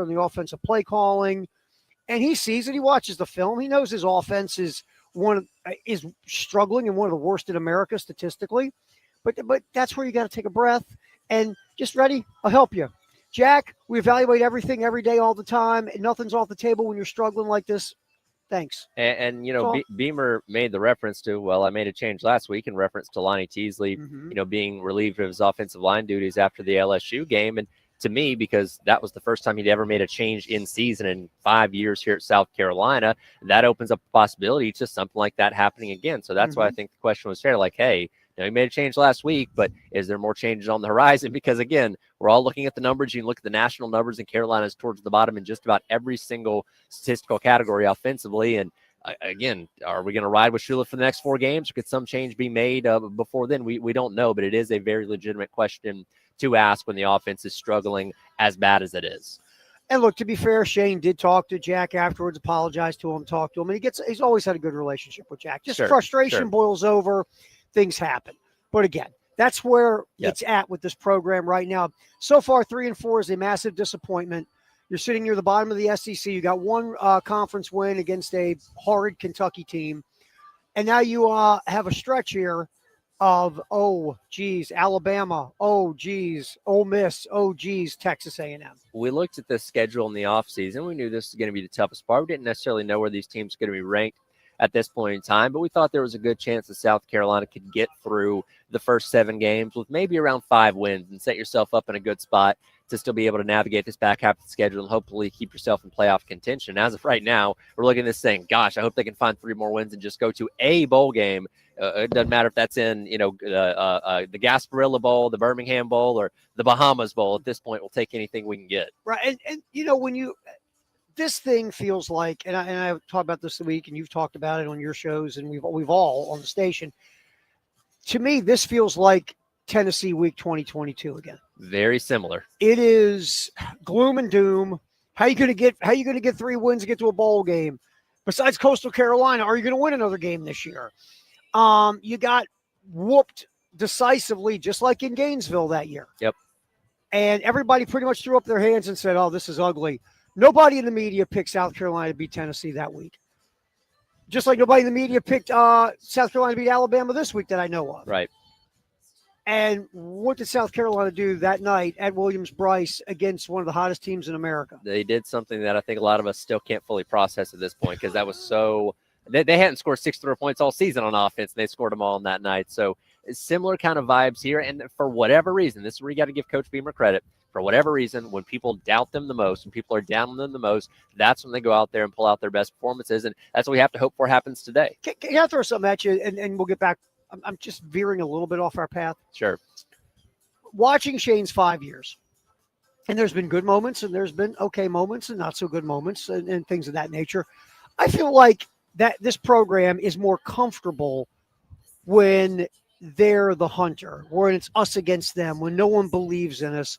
coordinator and the offensive play calling, and he sees it. He watches the film. He knows his offense is struggling and one of the worst in America statistically. But that's where you got to take a breath and just ready. I'll help you. Jack, we evaluate everything every day, all the time. Nothing's off the table when you're struggling like this. Thanks. And Beamer made the reference to, well, I made a change last week in reference to Lonnie Teasley, being relieved of his offensive line duties after the LSU game. And to me, because that was the first time he'd ever made a change in season in 5 years here at South Carolina, that opens up a possibility to something like that happening again. So that's why I think the question was fair. Like, hey, he made a change last week, but is there more changes on the horizon? Because, again, we're all looking at the numbers. You can look at the national numbers, and Carolina's towards the bottom in just about every single statistical category offensively. And, again, are we going to ride with Shula for the next 4 games, or could some change be made before then? We don't know, but it is a very legitimate question to ask when the offense is struggling as bad as it is. And look, to be fair, Shane did talk to Jack afterwards, apologized to him, talked to him, and he's always had a good relationship with Jack. Just frustration boils over. Things happen. But again, that's where it's at with this program right now. So far, 3-4 is a massive disappointment. You're sitting near the bottom of the SEC. You got one conference win against a horrid Kentucky team. And now you have a stretch here of, Alabama. Ole Miss. Texas A&M. We looked at the schedule in the offseason. We knew this was going to be the toughest part. We didn't necessarily know where these teams are going to be ranked at this point in time, but we thought there was a good chance that South Carolina could get through the first 7 games with maybe around 5 wins and set yourself up in a good spot to still be able to navigate this back half of the schedule and hopefully keep yourself in playoff contention. As of right now, we're looking at this saying, gosh, I hope they can find 3 more wins and just go to a bowl game. It doesn't matter if that's in, the Gasparilla Bowl, the Birmingham Bowl, or the Bahamas Bowl. At this point, we'll take anything we can get. Right, and when you – this thing feels like, and I've talked about this week, and you've talked about it on your shows, and we've all on the station. To me, this feels like Tennessee Week 2022 again. Very similar. It is gloom and doom. How you going to get 3 wins to get to a bowl game? Besides Coastal Carolina, are you going to win another game this year? You got whooped decisively, just like in Gainesville that year. Yep. And everybody pretty much threw up their hands and said, "Oh, this is ugly." Nobody in the media picked South Carolina to beat Tennessee that week. Just like nobody in the media picked South Carolina to beat Alabama this week that I know of. Right. And what did South Carolina do that night at Williams-Brice against one of the hottest teams in America? They did something that I think a lot of us still can't fully process at this point, because that was so – they hadn't scored 6 points all season on offense, and they scored them all on that night. So similar kind of vibes here. And for whatever reason, this is where you got to give Coach Beamer credit. For whatever reason, when people doubt them the most, when people are down on them the most, that's when they go out there and pull out their best performances. And that's what we have to hope for happens today. Can I throw something at you, and we'll get back? I'm just veering a little bit off our path. Sure. Watching Shane's 5 years, and there's been good moments, and there's been okay moments, and not so good moments, and things of that nature. I feel like that this program is more comfortable when they're the hunter, when it's us against them, when no one believes in us.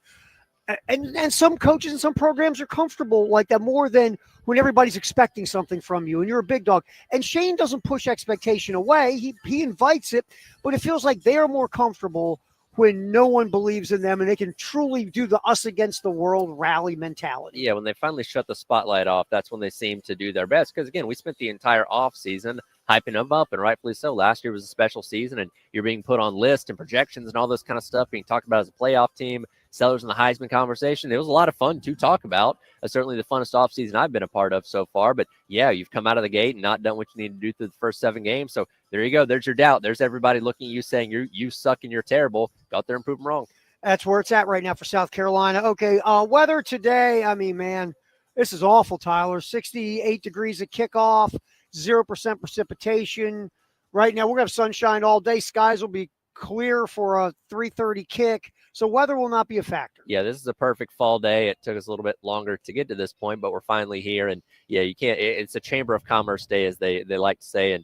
And some coaches and some programs are comfortable like that more than when everybody's expecting something from you and you're a big dog. And Shane doesn't push expectation away. He invites it, but it feels like they are more comfortable when no one believes in them and they can truly do the us against the world rally mentality. Yeah, when they finally shut the spotlight off, that's when they seem to do their best. Because, again, we spent the entire offseason hyping them up, and rightfully so. Last year was a special season, and you're being put on lists and projections and all this kind of stuff, being talked about as a playoff team, sellers in the Heisman conversation. It was a lot of fun to talk about. Certainly the funnest offseason I've been a part of so far. But, yeah, you've come out of the gate and not done what you need to do through the first 7 games. So there you go. There's your doubt. There's everybody looking at you saying you suck and you're terrible. Go out there and prove them wrong. That's where it's at right now for South Carolina. Okay, weather today, I mean, man, this is awful, Tyler. 68 degrees at kickoff, 0% precipitation. Right now, we're going to have sunshine all day. Skies will be clear for a 3:30 kick. So weather will not be a factor. Yeah, this is a perfect fall day. It took us a little bit longer to get to this point, but we're finally here. And, yeah, you can't – it's a Chamber of Commerce day, as they like to say. And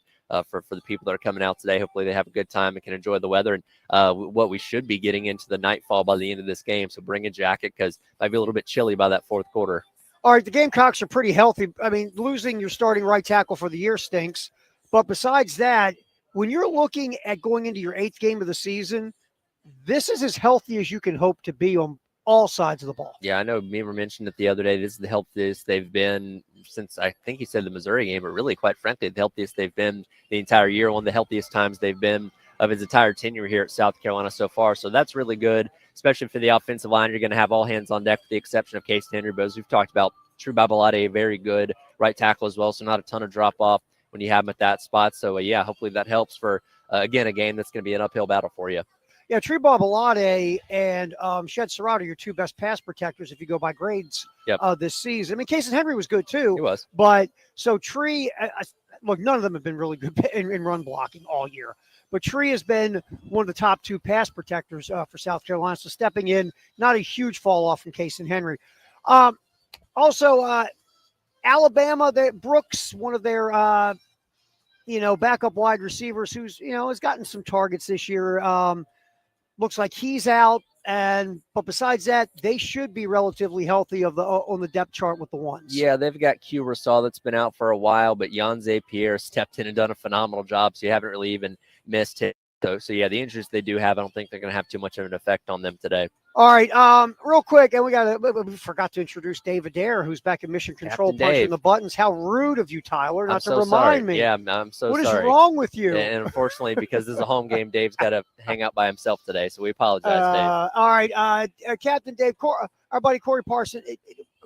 for the people that are coming out today, hopefully they have a good time and can enjoy the weather. And what we should be getting into the nightfall by the end of this game. So bring a jacket because it might be a little bit chilly by that fourth quarter. All right, the Gamecocks are pretty healthy. I mean, losing your starting right tackle for the year stinks. But besides that, when you're looking at going into your 8th game of the season, this is as healthy as you can hope to be on all sides of the ball. Yeah, I know Beamer mentioned it the other day. This is the healthiest they've been since, I think he said, the Missouri game, but really, quite frankly, the healthiest they've been the entire year, one of the healthiest times they've been of his entire tenure here at South Carolina so far. So that's really good, especially for the offensive line. You're going to have all hands on deck with the exception of Case Henry, but as we've talked about, True Babalade, very good right tackle as well, so not a ton of drop-off when you have him at that spot. So, yeah, hopefully that helps for, again, a game that's going to be an uphill battle for you. Yeah, Tree Babalade and Shed Serrata are your two best pass protectors if you go by grades this season. I mean, Casey Henry was good too. He was. But so Tree, look, none of them have been really good in run blocking all year. But Tree has been one of the top two pass protectors for South Carolina. So stepping in, not a huge fall off from Casey Henry. Also, Alabama, Brooks, one of their backup wide receivers, who's has gotten some targets this year. Looks like he's out, but besides that, they should be relatively healthy on the depth chart with the ones. Yeah, they've got Q Rasal that's been out for a while, but Yanze Pierre stepped in and done a phenomenal job, so you haven't really even missed him. So yeah, the injuries they do have, I don't think they're going to have too much of an effect on them today. All right, real quick, and we forgot to introduce Dave Adair, who's back in Mission Control, Captain punching Dave. the buttons. How rude of you, Tyler, not to remind sorry. me. Yeah, I'm so sorry. sorry. What is wrong with you? And unfortunately, because this is a home game, Dave's got to hang out by himself today, so we apologize, Dave. All right, Captain Dave, our buddy Corey Parson.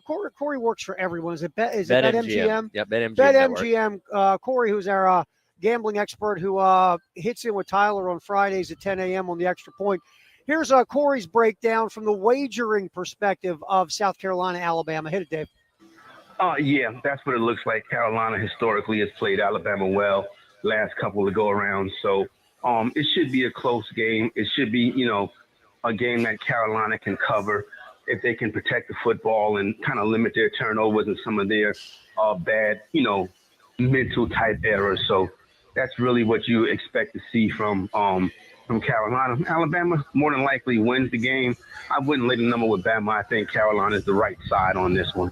Corey works for everyone. Is it BetMGM? Yep, BetMGM. BetMGM. Corey, who's our gambling expert, who hits in with Tyler on Fridays at 10 a.m. on the Extra Point. Here's Corey's breakdown from the wagering perspective of South Carolina, Alabama. Hit it, Dave. Yeah, that's what it looks like. Carolina historically has played Alabama well last couple of go-arounds. So it should be a close game. It should be, a game that Carolina can cover if they can protect the football and kind of limit their turnovers and some of their bad, mental type errors. So that's really what you expect to see from Carolina. Alabama more than likely wins the game. I wouldn't lay the number with Bama. I think Carolina is the right side on this one.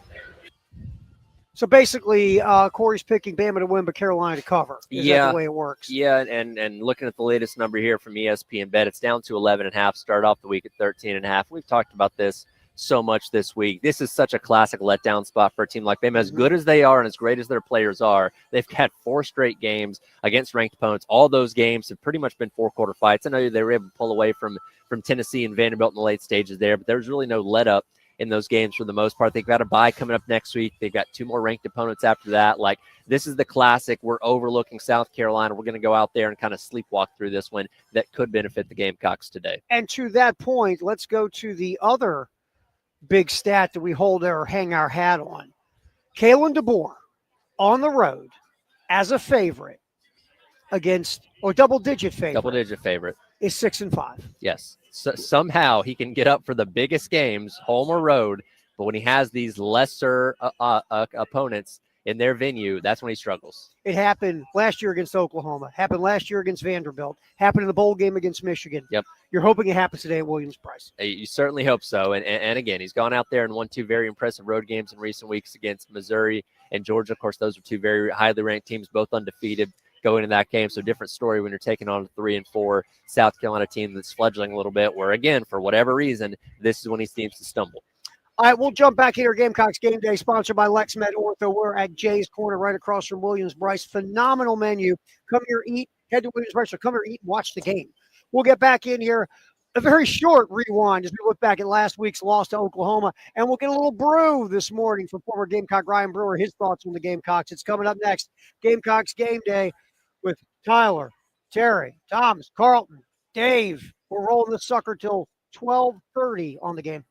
So basically, Corey's picking Bama to win, but Carolina to cover. Is that the way it works? Yeah, and looking at the latest number here from ESPN Bet, it's down to 11.5. Start off the week at 13.5. We've talked about this so much this week. This is such a classic letdown spot for a team like Bama. As good as they are and as great as their players are, they've had 4 straight games against ranked opponents. All those games have pretty much been 4-quarter fights. I know they were able to pull away from Tennessee and Vanderbilt in the late stages there, but there's really no let up in those games for the most part. They've got a bye coming up next week. They've got 2 more ranked opponents after that. Like, this is the classic. We're overlooking South Carolina. We're going to go out there and kind of sleepwalk through this one that could benefit the Gamecocks today. And to that point, let's go to the other big stat that we hold or hang our hat on. Kalen DeBoer on the road as a favorite double-digit favorite. Is 6-5. Yes. So somehow he can get up for the biggest games, home or road, but when he has these lesser opponents in their venue, that's when he struggles. It happened last year against Oklahoma. Happened last year against Vanderbilt. Happened in the bowl game against Michigan. Yep. You're hoping it happens today at Williams-Brice. You certainly hope so. And again, he's gone out there and won 2 very impressive road games in recent weeks against Missouri and Georgia. Of course, those are 2 very highly ranked teams, both undefeated going into that game. So different story when you're taking on a 3-4 South Carolina team that's fledgling a little bit, where, again, for whatever reason, this is when he seems to stumble. All right, we'll jump back here. Gamecocks Game Day, sponsored by LexMed Ortho. We're at Jay's Corner, right across from Williams-Brice. Phenomenal menu. Come here, eat. Head to Williams-Brice, or come here, eat, and watch the game. We'll get back in here. A very short rewind as we look back at last week's loss to Oklahoma, and we'll get a little brew this morning from former Gamecock Ryan Brewer, his thoughts on the Gamecocks. It's coming up next. Gamecocks Game Day with Tyler, Terry, Thomas, Carlton, Dave. We're rolling this sucker till 12:30 on the game.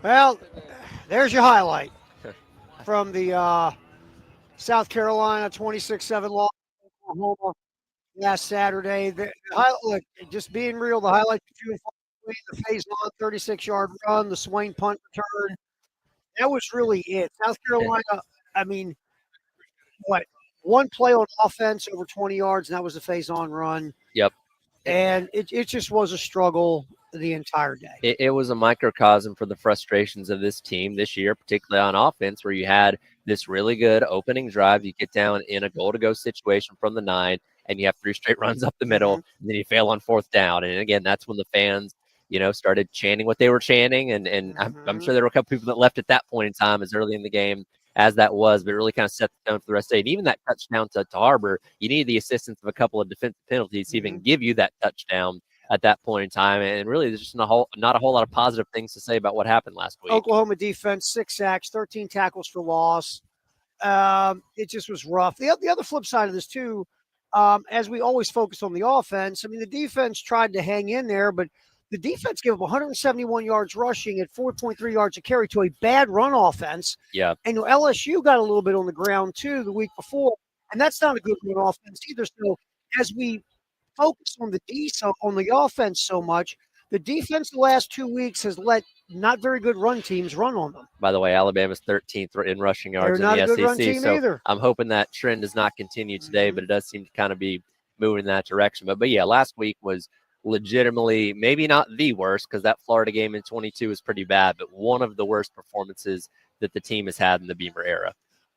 Well, there's your highlight from the South Carolina 26-7 loss to Oklahoma last Saturday. Look, just being real, the highlight the phase on 36-yard run, the Swain punt return. That was really it. South Carolina, I mean, what? One play on offense over 20 yards, and that was a phase-on run. Yep. And it just was a struggle the entire day. It was a microcosm for the frustrations of this team this year, particularly on offense, where you had this really good opening drive. You get down in a goal-to-go situation from the 9, and you have 3 straight runs up the middle, and then you fail on 4th down. And again, that's when the fans, started chanting what they were chanting. And I'm sure there were a couple people that left at that point in time as early in the game as that was, but it really kind of set the tone for the rest of the day. And even that touchdown to Harbor, you needed the assistance of a couple of defensive penalties to even give you that touchdown at that point in time. And really, there's just not a whole lot of positive things to say about what happened last week. Oklahoma defense, 6 sacks, 13 tackles for loss. It just was rough. The other flip side of this, too, as we always focus on the offense, I mean, the defense tried to hang in there, but the defense gave up 171 yards rushing at 4.3 yards a carry to a bad run offense. Yeah. And LSU got a little bit on the ground, too, the week before, and that's not a good run offense either. So as we focus on the offense so much, the defense the last 2 weeks has let not very good run teams run on them. By the way, Alabama's 13th in rushing yards They're not in a the good run SEC. team So either. I'm hoping that trend does not continue today, but it does seem to kind of be moving in that direction. But yeah, last week was legitimately maybe not the worst, because that Florida game in 22 is pretty bad, but one of the worst performances that the team has had in the Beamer era.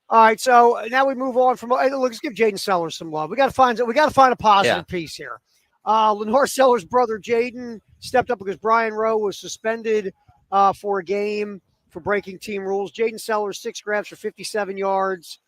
All right, so now we move on from. Let's give Jaden Sellers some love. We got to find a positive piece here. Lenore Sellers' brother Jaden stepped up because Brian Rowe was suspended for a game for breaking team rules. Jaden Sellers, 6 grabs for 57 yards.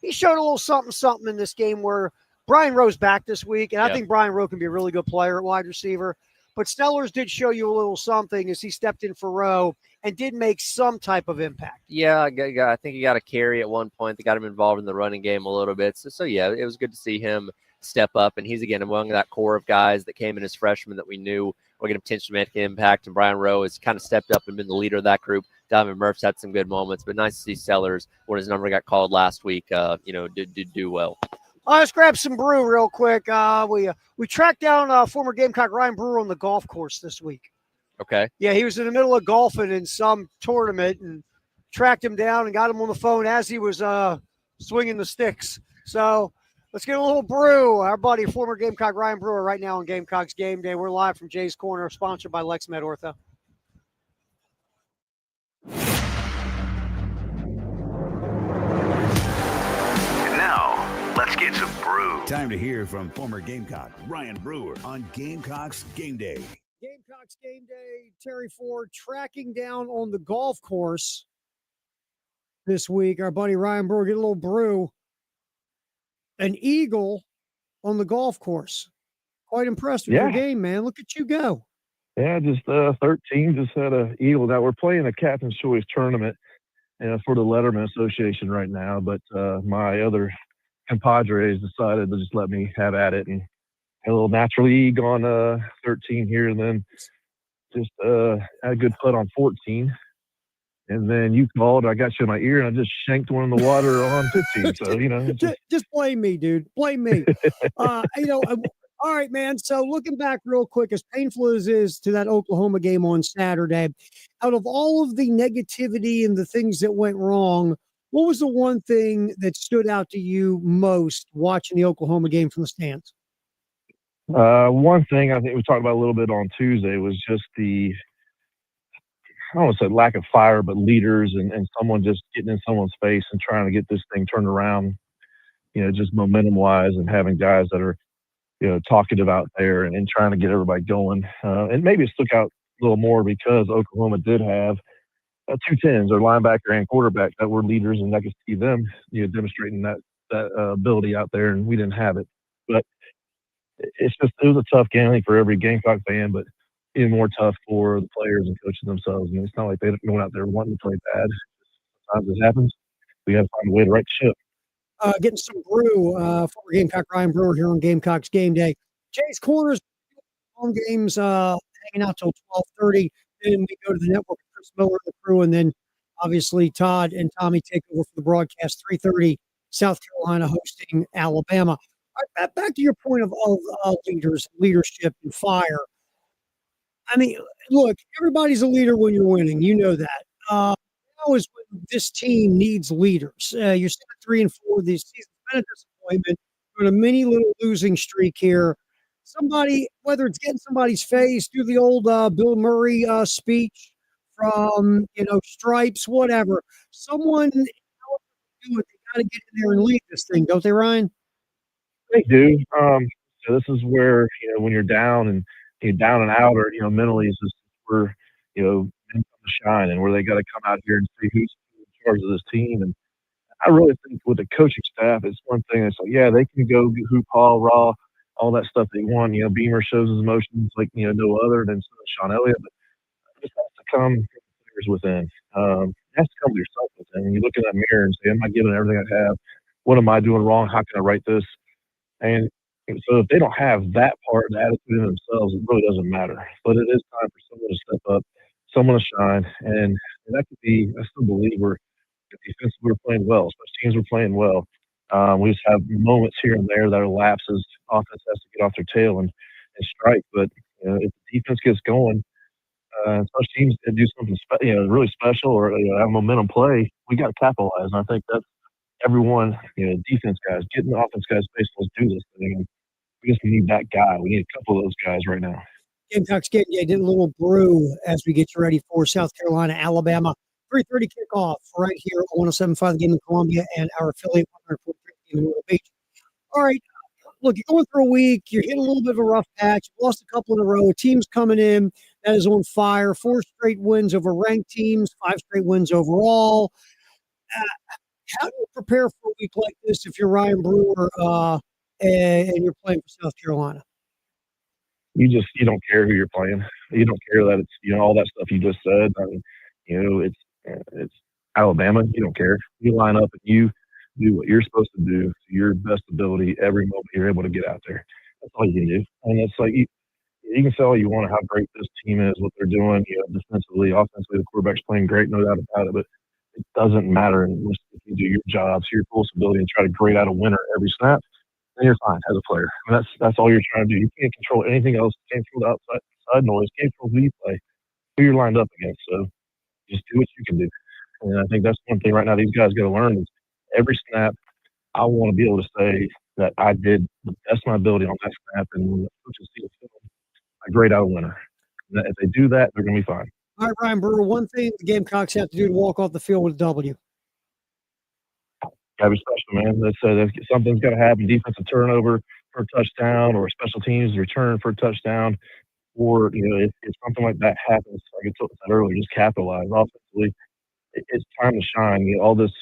He showed a little something in this game where Brian Rowe's back this week, and I think Brian Rowe can be a really good player at wide receiver. But Sellers did show you a little something as he stepped in for Rowe and did make some type of impact. Yeah, I think he got a carry at one point that got him involved in the running game a little bit. So yeah, it was good to see him step up. And he's, again, among that core of guys that came in as freshmen that we knew were going to potentially make an impact. And Brian Rowe has kind of stepped up and been the leader of that group. Donovan Murph's had some good moments, but nice to see Sellers, when his number got called last week, did do well. Let's grab some brew real quick. We tracked down former Gamecock Ryan Brewer on the golf course this week. Okay. Yeah, he was in the middle of golfing in some tournament and tracked him down and got him on the phone as he was swinging the sticks. So let's get a little brew. Our buddy, former Gamecock Ryan Brewer, right now on Gamecocks Game Day. We're live from Jay's Corner, sponsored by LexMed Ortho. Let's get some brew. Time to hear from former Gamecock Ryan Brewer on Gamecocks Game Day. Gamecocks Game Day, Terry Ford tracking down on the golf course this week. Our buddy Ryan Brewer, get a little brew. An eagle on the golf course. Quite impressed with your game, man. Look at you go. Yeah, just 13, just had an eagle. Now we're playing a Captain's Choice tournament for the Letterman Association right now, but my other compadres decided to just let me have at it and had a little natural league on 13 here, and then just had a good putt on 14. And then you called, I got you in my ear, and I just shanked one in the water on 15. So, just blame me, dude. Blame me. All right, man. So looking back real quick, as painful as it is to that Oklahoma game on Saturday, out of all of the negativity and the things that went wrong, what was the one thing that stood out to you most watching the Oklahoma game from the stands? One thing I think we talked about a little bit on Tuesday was just I don't want to say lack of fire, but leaders and someone just getting in someone's face and trying to get this thing turned around, just momentum wise, and having guys that are, talkative out there and trying to get everybody going. And maybe it stuck out a little more because Oklahoma did have 2 10s, or linebacker and quarterback, that were leaders, and I could see them, demonstrating that ability out there, and we didn't have it. But it was a tough game, I think, for every Gamecock fan, but even more tough for the players and coaches themselves. It's not like they're going out there wanting to play bad. Sometimes it happens. We got to find a way to right the ship. Getting some brew for Gamecock Ryan Brewer here on Gamecocks Game Day. Jay's Corners home games hanging out till 12:30. Then we go to the network Chris Miller and the crew, and then obviously Todd and Tommy take over for the broadcast. 3:30, South Carolina hosting Alabama. All right, back to your point of leadership, and fire. I mean, look, everybody's a leader when you're winning. You know that. Now is when this team needs leaders. You're still at 3-4 this season. It's been a disappointment. We're in a mini little losing streak here. Somebody, whether it's getting somebody's face, do the old Bill Murray speech from Stripes, whatever. Someone do it. They got to get in there and lead this thing, don't they, Ryan? They do. So this is where when you're down and you're down and out, or mentally, is this where men come to shine, and where they got to come out here and see who's in charge of this team. And I really think with the coaching staff, it's one thing. It's like, yeah, they can go hoop, haul, raw, all that stuff they want. Beamer shows his emotions like no other than Sean Elliott, but it has to come from the players within. It has to come to yourself within. And you look in that mirror and say, "Am I giving everything I have? What am I doing wrong? How can I right this?" And so if they don't have that part, the attitude in themselves, it really doesn't matter. But it is time for someone to step up, someone to shine, and that could be. I still believe defensively we're playing well, special teams we're playing well. We just have moments here and there that are lapses. Offense has to get off their tail and strike. But if the defense gets going, special teams can do something really special, or have momentum play. We got to capitalize. And I think that's everyone, defense guys, getting the offense guys space. Let's do this thing. And we just need that guy. We need a couple of those guys right now. Gamecocks game day did a little brew as we get you ready for South Carolina, Alabama. 3:30 kickoff right here on 107.5 The Game in Columbia and our affiliate 143 in Myrtle Beach. All right, look, you're going through a week. You're hitting a little bit of a rough patch. You lost a couple in a row. A team's coming in that is on fire. 4 straight wins over ranked teams, 5 straight wins overall. How do you prepare for a week like this if you're Ryan Brewer and you're playing for South Carolina? You don't care who you're playing. You don't care that it's all that stuff you just said. I mean, it's Alabama. You don't care. You line up and you do what you're supposed to do to your best ability every moment you're able to get out there. That's all you can do. And it's like you can say all you want how great this team is, what they're doing, defensively, offensively, the quarterback's playing great, no doubt about it. But it doesn't matter unless you do your job to your fullest ability and try to grade out a winner every snap. Then you're fine as a player. And that's all you're trying to do. You can't control anything else. You can't control the outside noise. You can't control who you play, who you're lined up against. So just do what you can do. And I think that's one thing right now these guys got to learn is every snap, I want to be able to say that I did the best of my ability on that snap. And when the coaches see the film, I grade out a winner. And if they do that, they're going to be fine. All right, Ryan Brewer, one thing the Gamecocks have to do to walk off the field with a W. Got to be special, man. Something's got to happen. Defensive turnover for a touchdown, or special teams return for a touchdown, or if something like that happens, like I said earlier, just capitalize offensively. It's time to shine. All this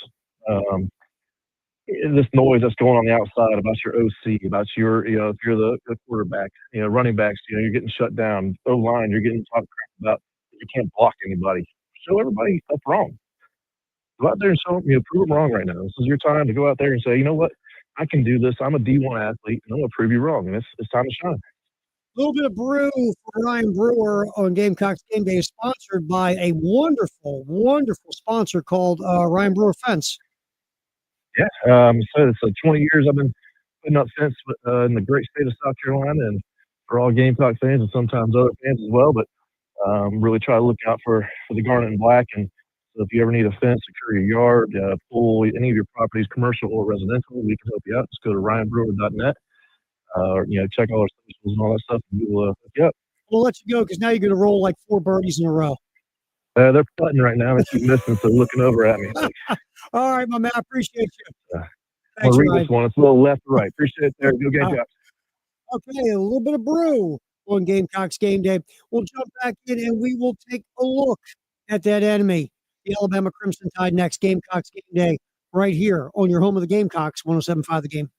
this noise that's going on the outside about your OC, about your if you're the quarterback, running backs, you're getting shut down. O line, you're getting talked crap about. You can't block anybody. Show everybody up wrong. Go out there and show them, prove them wrong right now. This is your time to go out there and say, you know what, I can do this. I'm a D1 athlete, and I'm going to prove you wrong. And it's time to shine. A little bit of brew for Ryan Brewer on Gamecocks Game Day is sponsored by a wonderful, wonderful sponsor called Ryan Brewer Fence. Yeah, so it's 20 years I've been putting up fence in the great state of South Carolina, and for all Gamecock fans and sometimes other fans as well. But really try to look out for the garnet and black. And so if you ever need a fence, secure your yard, pool, any of your properties, commercial or residential, we can help you out. Just go to ryanbrewer.net. Or check all our socials and all that stuff, and we'll hook you up. We'll let you go because now you're going to roll like 4 birdies in a row. They're putting right now. They keep missing, so looking over at me. All right, my man. I appreciate you. I'll read this one. It's a little left to right. Appreciate it there. Go Gamecocks. Okay, a little bit of brew on Gamecocks Game Day. We'll jump back in and we will take a look at that enemy, the Alabama Crimson Tide, next. Gamecocks Game Day right here on your home of the Gamecocks, 107.5 The Game.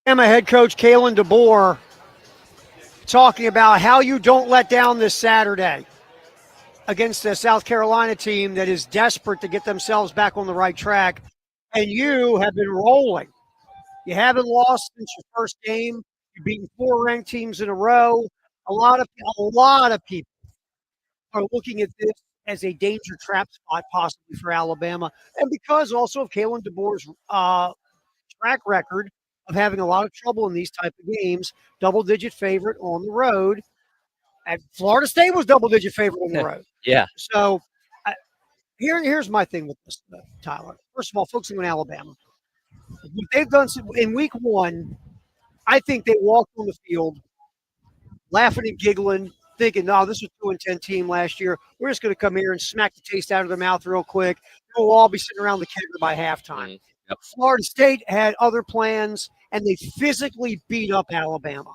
Alabama head coach Kalen DeBoer talking about how you don't let down this Saturday against the South Carolina team that is desperate to get themselves back on the right track. And you have been rolling. You haven't lost since your first game. You've beaten 4 ranked teams in a row. A lot of people are looking at this as a danger trap spot possibly for Alabama, and because also of Kalen DeBoer's track record of having a lot of trouble in these type of games. Double-digit favorite on the road. And Florida State was double-digit favorite on the road. Yeah. So here's my thing with this, Tyler. First of all, focusing on Alabama. What they've done in week 1, I think they walked on the field laughing and giggling, thinking, no, this was a 2-10 team last year. We're just going to come here and smack the taste out of their mouth real quick. We'll all be sitting around the kegger by halftime. Yep. Florida State had other plans, and they physically beat up Alabama.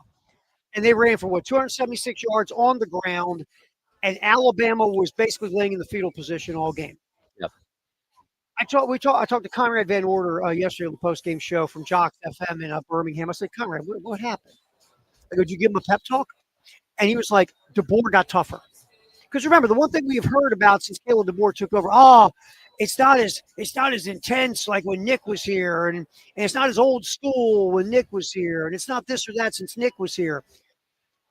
And they ran for, 276 yards on the ground, and Alabama was basically laying in the fetal position all game. Yep. I talked to Conrad Van Order yesterday on the post-game show from Jocks FM in Birmingham. I said, Conrad, what happened? I go, did you give him a pep talk? And he was like, DeBoer got tougher. Because remember, the one thing we've heard about since Caleb DeBoer took over, it's not as intense like when Nick was here, and it's not as old school when Nick was here, and it's not this or that since Nick was here.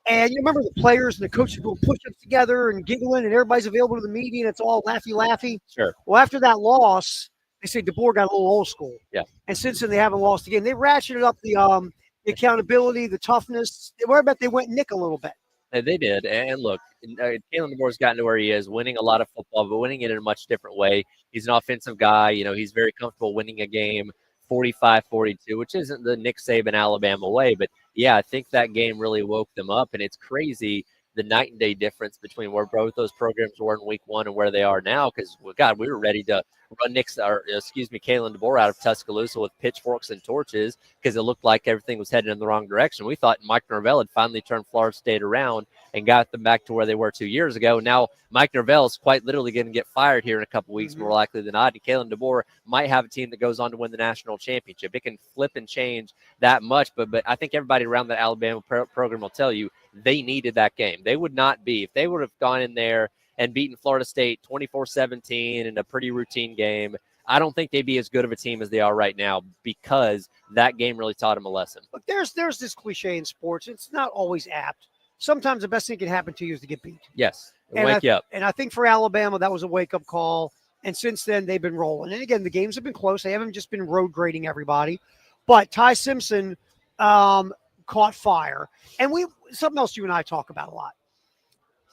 And you remember the players and the coaches doing push-ups together and giggling, and everybody's available to the media, and it's all laughy. Sure. Well, after that loss, they say DeBoer got a little old school. Yeah. And since then, they haven't lost again. They ratcheted up the accountability, the toughness. They went Nick a little bit. They did. And look, Kalen DeBoer's gotten to where he is, winning a lot of football, but winning it in a much different way. He's an offensive guy. He's very comfortable winning a game 45-42, which isn't the Nick Saban Alabama way. But, yeah, I think that game really woke them up. And it's crazy the night and day difference between where both those programs were in week 1 and where they are now. Because, God, we were ready to run Kalen DeBoer out of Tuscaloosa with pitchforks and torches because it looked like everything was heading in the wrong direction. We thought Mike Norvell had finally turned Florida State around and got them back to where they were 2 years ago. Now, Mike Norvell is quite literally going to get fired here in a couple weeks, more likely than not. And Kalen DeBoer might have a team that goes on to win the national championship. It can flip and change that much, but I think everybody around that Alabama program will tell you they needed that game. They would not be, if they would have gone in there and beaten Florida State 24-17 in a pretty routine game, I don't think they'd be as good of a team as they are right now because that game really taught them a lesson. Look, there's this cliche in sports. It's not always apt. Sometimes the best thing that can happen to you is to get beat. Yes, wake you up. And I think for Alabama, that was a wake-up call. And since then, they've been rolling. And again, the games have been close. They haven't just been road grading everybody. But Ty Simpson caught fire. And something else you and I talk about a lot.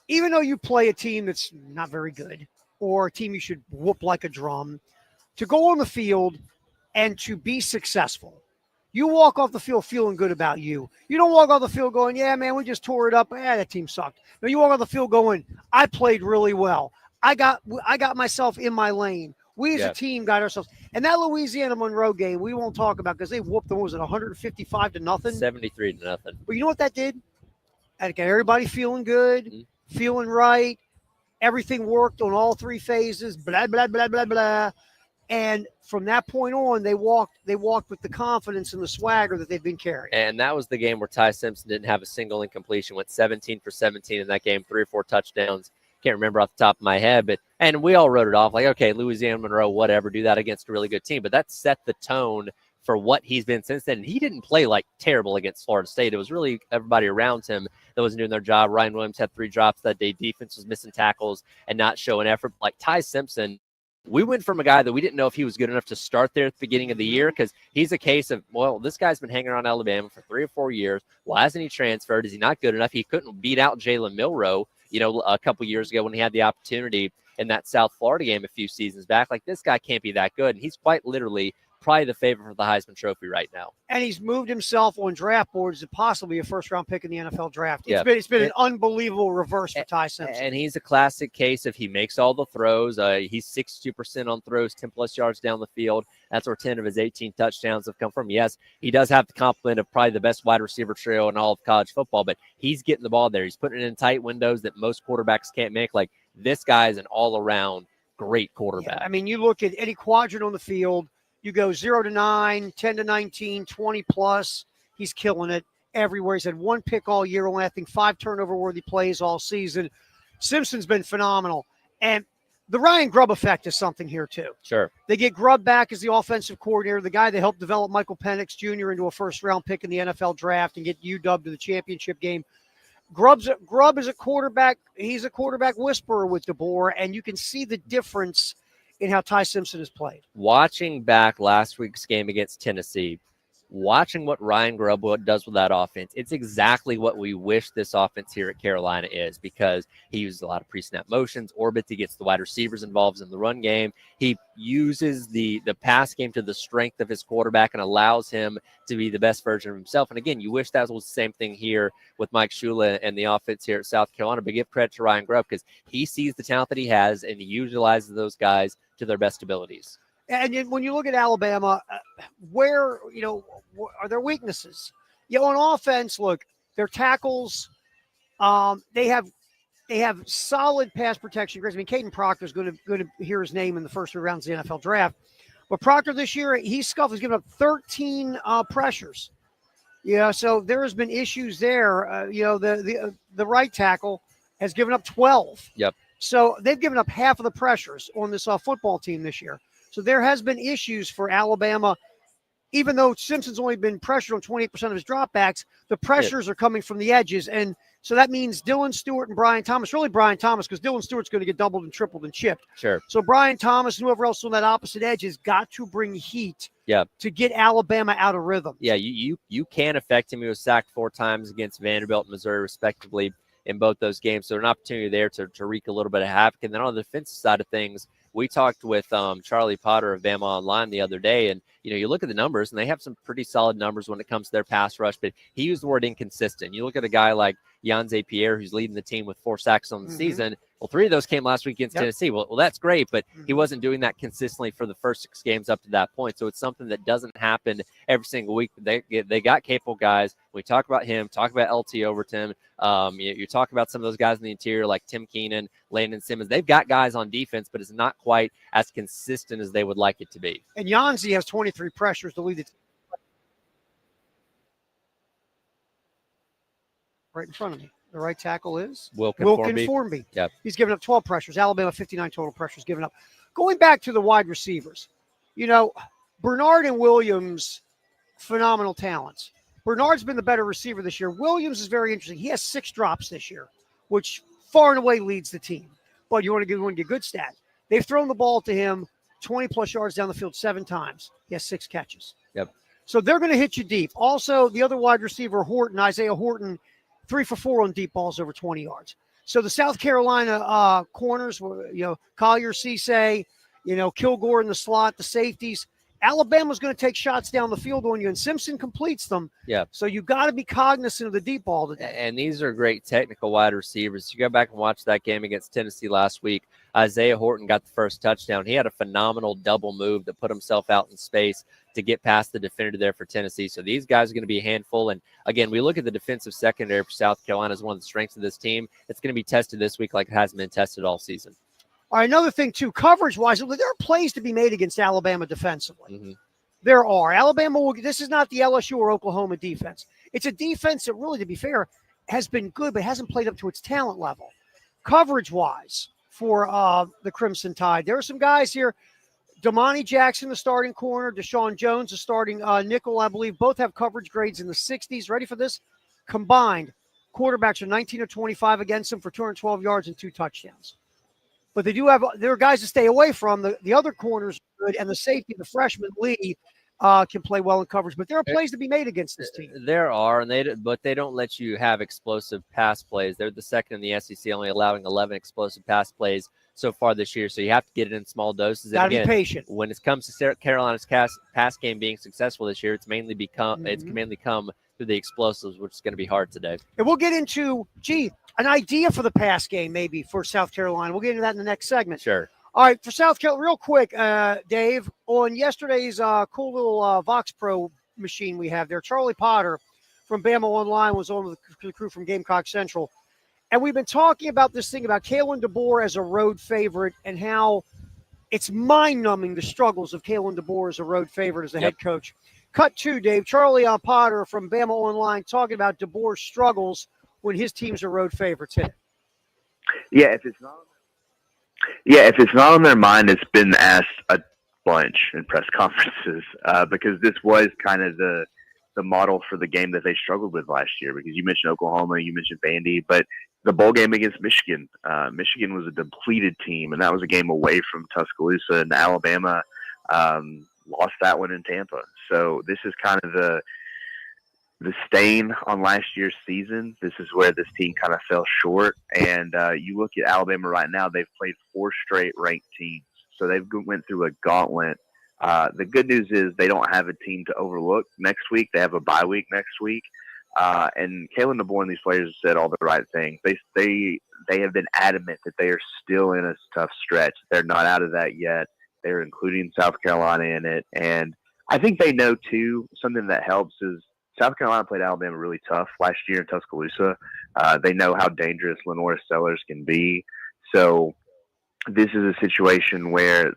Even though you play a team that's not very good or a team you should whoop like a drum, to go on the field and to be successful, you walk off the field feeling good about you. You don't walk off the field going, yeah, man, we just tore it up. That team sucked. No, you walk off the field going, I played really well. I got myself in my lane. We as a team got ourselves. And that Louisiana Monroe game, we won't talk about because they whooped them, 155-0? 73-0. But you know what that did? That got everybody feeling good, feeling right. Everything worked on all 3 phases, blah, blah, blah, blah, blah. And from that point on, they walked with the confidence and the swagger that they've been carrying. And that was the game where Ty Simpson didn't have a single incompletion, went 17 for 17 in that game, 3 or 4 touchdowns. Can't remember off the top of my head, and we all wrote it off like, okay, Louisiana Monroe, whatever, do that against a really good team. But that set the tone for what he's been since then. And he didn't play like terrible against Florida State. It was really everybody around him that wasn't doing their job. Ryan Williams had 3 drops that day. Defense was missing tackles and not showing effort. Like Ty Simpson, we went from a guy that we didn't know if he was good enough to start there at the beginning of the year because he's a case of, well, this guy's been hanging around Alabama for 3 or 4 years. Why hasn't he transferred? Is he not good enough? He couldn't beat out Jalen Milroe, a couple years ago when he had the opportunity in that South Florida game a few seasons back. Like, this guy can't be that good. And he's quite literally probably the favorite for the Heisman Trophy right now. And he's moved himself on draft boards to possibly a first-round pick in the NFL draft. It's been an unbelievable reverse for Ty Simpson. And he's a classic case of he makes all the throws. He's 62% on throws, 10-plus yards down the field. That's where 10 of his 18 touchdowns have come from. Yes, he does have the complement of probably the best wide receiver trio in all of college football, but he's getting the ball there. He's putting it in tight windows that most quarterbacks can't make. Like, this guy is an all-around great quarterback. Yeah, I mean, you look at any quadrant on the field, you go 0 to 9, 10 to 19, 20 plus. He's killing it everywhere. He's had one pick all year, only I think 5 turnover-worthy plays all season. Simpson's been phenomenal. And the Ryan Grubb effect is something here, too. Sure. They get Grubb back as the offensive coordinator, the guy that helped develop Michael Penix Jr. into a first-round pick in the NFL draft and get UW to the championship game. Grubb is a quarterback. He's a quarterback whisperer with DeBoer, and you can see the difference in how Ty Simpson has played. Watching back last week's game against Tennessee, watching what Ryan Grubb does with that offense, it's exactly what we wish this offense here at Carolina is, because he uses a lot of pre-snap motions, orbits, he gets the wide receivers involved in the run game. He uses the pass game to the strength of his quarterback and allows him to be the best version of himself. And again, you wish that was the same thing here with Mike Shula and the offense here at South Carolina, but give credit to Ryan Grubb because he sees the talent that he has and he utilizes those guys to their best abilities. And when you look at Alabama, where, are their weaknesses? On offense, look, their tackles, they have solid pass protection. I mean, Caden Proctor is going to hear his name in the first 3 rounds of the NFL draft. But Proctor this year, he's given up 13 pressures. So there has been issues there. The right tackle has given up 12. Yep. So they've given up half of the pressures on this football team this year. So there has been issues for Alabama. Even though Simpson's only been pressured on 28% of his dropbacks, the pressures are coming from the edges. And so that means Dylan Stewart and Brian Thomas, really Brian Thomas, because Dylan Stewart's going to get doubled and tripled and chipped. Sure. So Brian Thomas and whoever else on that opposite edge has got to bring heat to get Alabama out of rhythm. Yeah, you can affect him. He was sacked 4 times against Vanderbilt and Missouri, respectively, in both those games. So an opportunity there to wreak a little bit of havoc. And then on the defensive side of things, we talked with Charlie Potter of Bama Online the other day, and you look at the numbers, and they have some pretty solid numbers when it comes to their pass rush, but he used the word inconsistent. You look at a guy like Yanze Pierre, who's leading the team with 4 sacks on the season. Well, 3 of those came last week against Tennessee. Well, that's great, but he wasn't doing that consistently for the first 6 games up to that point. So it's something that doesn't happen every single week. They got capable guys. We talk about him, talk about LT Overton. You talk about some of those guys in the interior like Tim Keenan, Landon Simmons. They've got guys on defense, but it's not quite as consistent as they would like it to be. And Yanzi has 23 pressures to lead the team. Right in front of me. The right tackle is Wilkin Formby. Yep. He's given up 12 pressures. Alabama, 59 total pressures given up. Going back to the wide receivers, Bernard and Williams, phenomenal talents. Bernard's been the better receiver this year. Williams is very interesting. He has 6 drops this year, which far and away leads the team. But you want to get good stat. They've thrown the ball to him 20-plus yards down the field 7 times. He has 6 catches. Yep. So they're going to hit you deep. Also, the other wide receiver, Isaiah Horton, 3 for 4 on deep balls over 20 yards. So the South Carolina corners were, Collier, Cisse, Kilgore in the slot, the safeties. Alabama's going to take shots down the field on you, and Simpson completes them. Yeah. So you got to be cognizant of the deep ball today. And these are great technical wide receivers. You go back and watch that game against Tennessee last week. Isaiah Horton got the first touchdown. He had a phenomenal double move that put himself out in space to get past the defender there for Tennessee. So these guys are going to be a handful. And again, we look at the defensive secondary for South Carolina as one of the strengths of this team. It's going to be tested this week like it hasn't been tested all season. All right, another thing, too, coverage-wise, there are plays to be made against Alabama defensively. Mm-hmm. There are. Alabama, this is not the LSU or Oklahoma defense. It's a defense that really, to be fair, has been good but hasn't played up to its talent level. Coverage-wise for the Crimson Tide, there are some guys here. Damani Jackson, the starting corner. Deshaun Jones, the starting nickel, I believe. Both have coverage grades in the 60s. Ready for this? Combined, quarterbacks are 19 or 25 against them for 212 yards and 2 touchdowns. But there are guys to stay away from. The other corners are good, and the safety, the freshman Lee, can play well in coverage. But there are plays to be made against this team. There are, but they don't let you have explosive pass plays. They're the second in the SEC, only allowing 11 explosive pass plays so far this year. So you have to get it in small doses. Got to be patient. When it comes to Carolina's pass game being successful this year, it's mainly come through the explosives, which is going to be hard today. And we'll get into, an idea for the pass game maybe for South Carolina. We'll get into that in the next segment. Sure. All right, for South Carolina, real quick, Dave, on yesterday's cool little Vox Pro machine we have there, Charlie Potter from Bama Online was on with the crew from Gamecock Central. And we've been talking about this thing about Kalen DeBoer as a road favorite and how it's mind-numbing the struggles of Kalen DeBoer as a road favorite as a head coach. Cut 2, Dave. Charlie Potter from Bama Online talking about DeBoer's struggles when his teams are road favorites. Hit it. Yeah, if it's not on their mind, it's been asked a bunch in press conferences because this was kind of the model for the game that they struggled with last year. Because you mentioned Oklahoma, you mentioned Vandy, but the bowl game against Michigan, Michigan was a depleted team, and that was a game away from Tuscaloosa, and Alabama lost that one in Tampa. So this is kind of the stain on last year's season. This is where this team kind of fell short. And you look at Alabama right now, they've played 4 straight ranked teams. So they've went through a gauntlet. The good news is they don't have a team to overlook next week. They have a bye week next week. And Kalen DeBoer and these players have said all the right things. They have been adamant that they are still in a tough stretch. They're not out of that yet. They're including South Carolina in it. And I think they know, too, something that helps is South Carolina played Alabama really tough last year in Tuscaloosa. They know how dangerous Lenora Sellers can be. So this is a situation where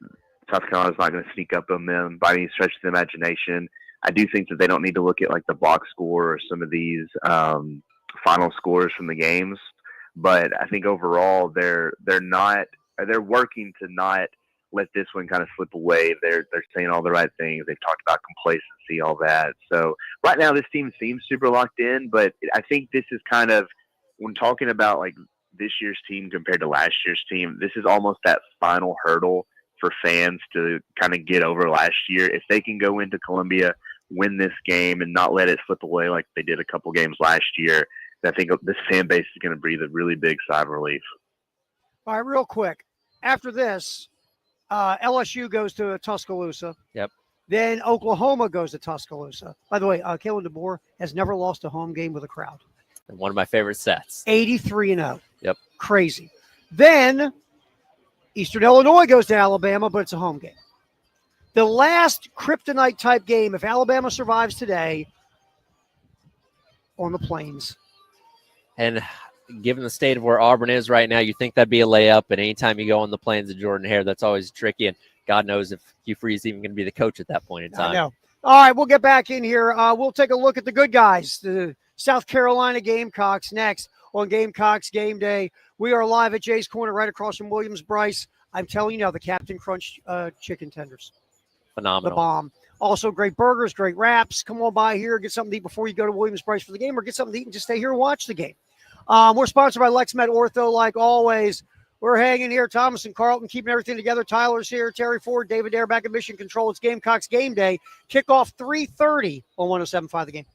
South Carolina's not going to sneak up on them by any stretch of the imagination. I do think that they don't need to look at like the box score or some of these final scores from the games. But I think overall they're working to not let this one kind of slip away. They're saying all the right things. They've talked about complacency, all that. So right now this team seems super locked in, but I think this is kind of, when talking about like this year's team compared to last year's team, this is almost that final hurdle for fans to kind of get over last year. If they can go into Columbia, win this game, and not let it slip away like they did a couple games last year, I think this fan base is going to breathe a really big sigh of relief. All right, real quick. After this, LSU goes to Tuscaloosa. Yep. Then Oklahoma goes to Tuscaloosa. By the way, Kalen DeBoer has never lost a home game with a crowd. One of my favorite sets. 83-0. Yep. Crazy. Then Eastern Illinois goes to Alabama, but it's a home game. The last kryptonite type game, if Alabama survives today, on the Plains. And given the state of where Auburn is right now, you think that'd be a layup. And anytime you go on the Plains of Jordan Hare, that's always tricky. And God knows if Hugh Freeze is even going to be the coach at that point in time. I know. All right, we'll get back in here. We'll take a look at the good guys, the South Carolina Gamecocks, next on Gamecocks Game Day. We are live at Jay's Corner right across from Williams-Brice. I'm telling you now, the Captain Crunch chicken tenders. Phenomenal. The bomb. Also, great burgers, great wraps. Come on by here, get something to eat before you go to Williams-Brice for the game, or get something to eat and just stay here and watch the game. We're sponsored by LexMed Ortho, like always. We're hanging here. Thomas and Carlton keeping everything together. Tyler's here. Terry Ford, David Dare back at Mission Control. It's Gamecocks Game Day. Kickoff 3:30 on 107.5 The Game.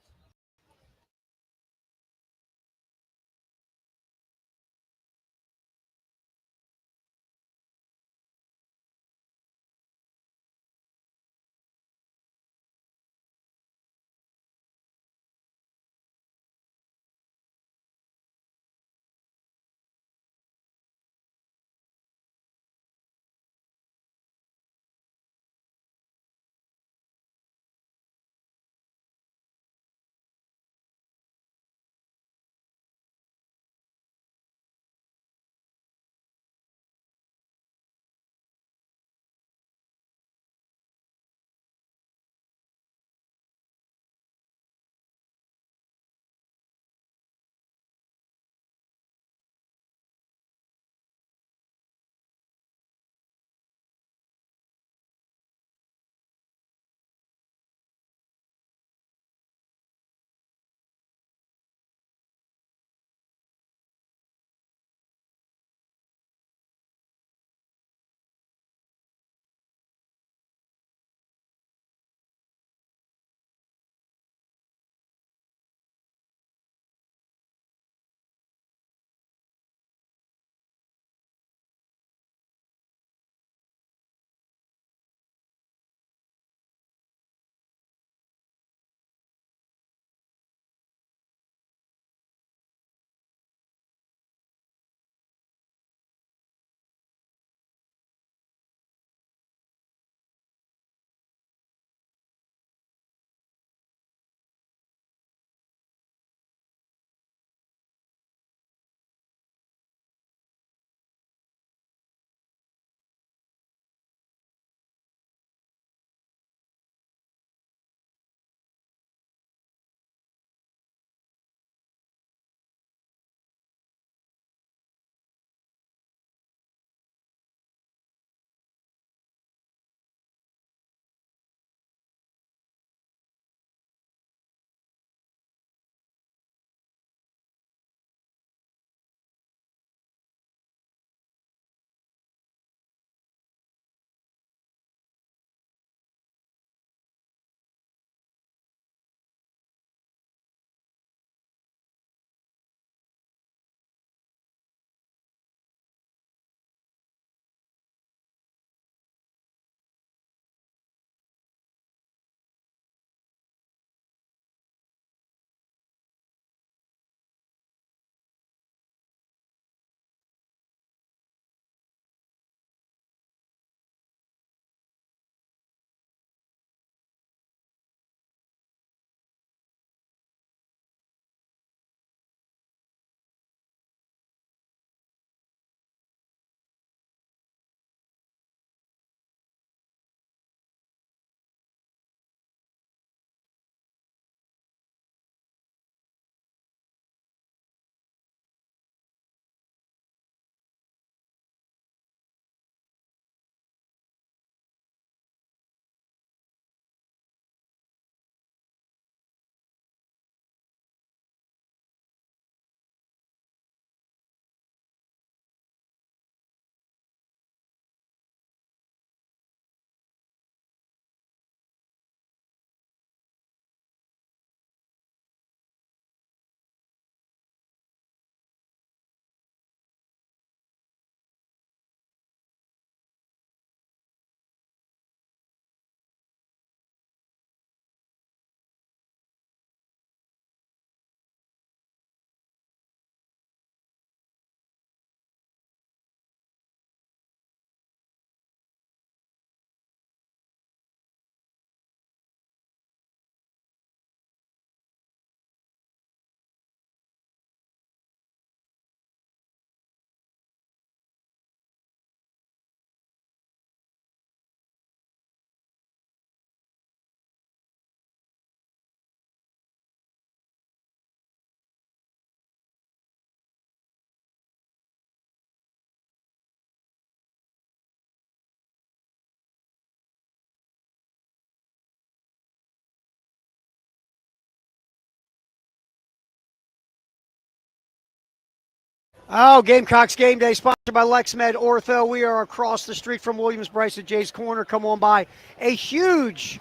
Oh, Gamecocks Game Day, sponsored by LexMed Ortho. We are across the street from Williams-Brice at Jay's Corner. Come on by. A huge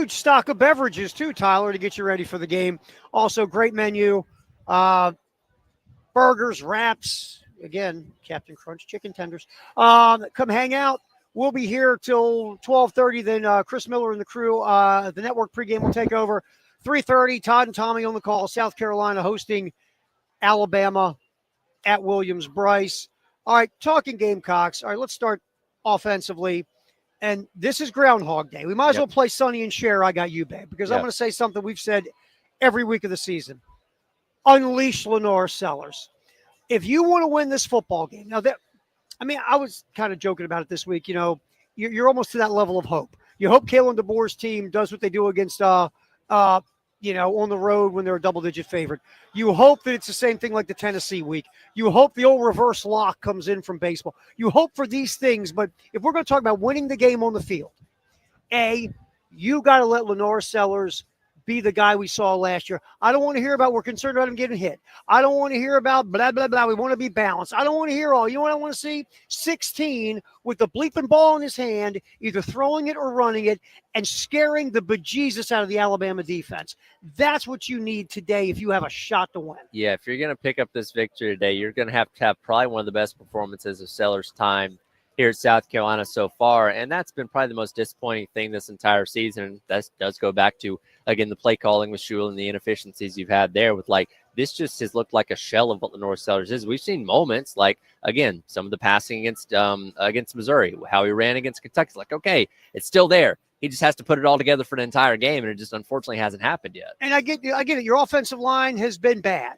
stock of beverages, too, Tyler, to get you ready for the game. Also, great menu. Burgers, wraps. Again, Captain Crunch chicken tenders. Come hang out. We'll be here till 12:30. Then Chris Miller and the crew, the network pregame will take over. 3:30, Todd and Tommy on the call. South Carolina hosting Alabama at Williams-Brice. All right, talking Gamecocks. All right, let's start offensively. And this is Groundhog Day. We might as well play Sonny and Cher, I Got You, Babe, because I'm going to say something we've said every week of the season. Unleash Lenore Sellers. If you want to win this football game, now I was kind of joking about it this week. You know, you're almost to that level of hope. You hope Kalen DeBoer's team does what they do against on the road when they're a double-digit favorite. You hope that it's the same thing like the Tennessee week. You hope the old reverse lock comes in from baseball. You hope for these things, but if we're going to talk about winning the game on the field, you got to let Lenore Sellers be the guy we saw last year. I don't want to hear about we're concerned about him getting hit. I don't want to hear about blah, blah, blah. We want to be balanced. I don't want to hear all. You know what I want to see? 16 with the bleeping ball in his hand, either throwing it or running it, and scaring the bejesus out of the Alabama defense. That's what you need today if you have a shot to win. Yeah, if you're going to pick up this victory today, you're going to have probably one of the best performances of Sellers' time here at South Carolina so far, and that's been probably the most disappointing thing this entire season. That does go back to, again, the play calling with Shule and the inefficiencies you've had there with, this just has looked like a shell of what Lenore Sellers is. We've seen moments like, again, some of the passing against Missouri, how he ran against Kentucky. It's like, okay, it's still there. He just has to put it all together for an entire game, and it just unfortunately hasn't happened yet. And I get it. Your offensive line has been bad.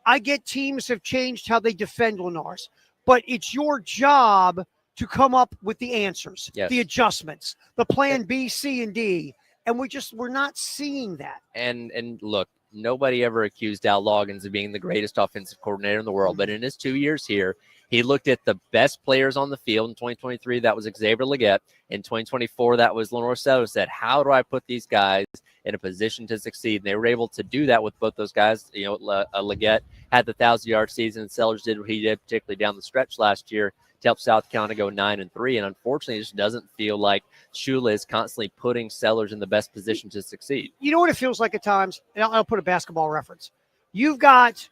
I get teams have changed how they defend Lenore's, but it's your job to come up with the answers, the adjustments, the plan B, C, and D. And we're not seeing that. And look, nobody ever accused Al Loggins of being the greatest offensive coordinator in the world. But in his 2 years here, he looked at the best players on the field. In 2023, that was Xavier Legette. In 2024, that was Lenore Sellers. Said, how do I put these guys in a position to succeed? And they were able to do that with both those guys. You know, Legette had the 1,000-yard season, and Sellers did what he did, particularly down the stretch last year, to help South Carolina go 9-3. And unfortunately, it just doesn't feel like Shula is constantly putting Sellers in the best position to succeed. You know what it feels like at times? And I'll put a basketball reference. You've got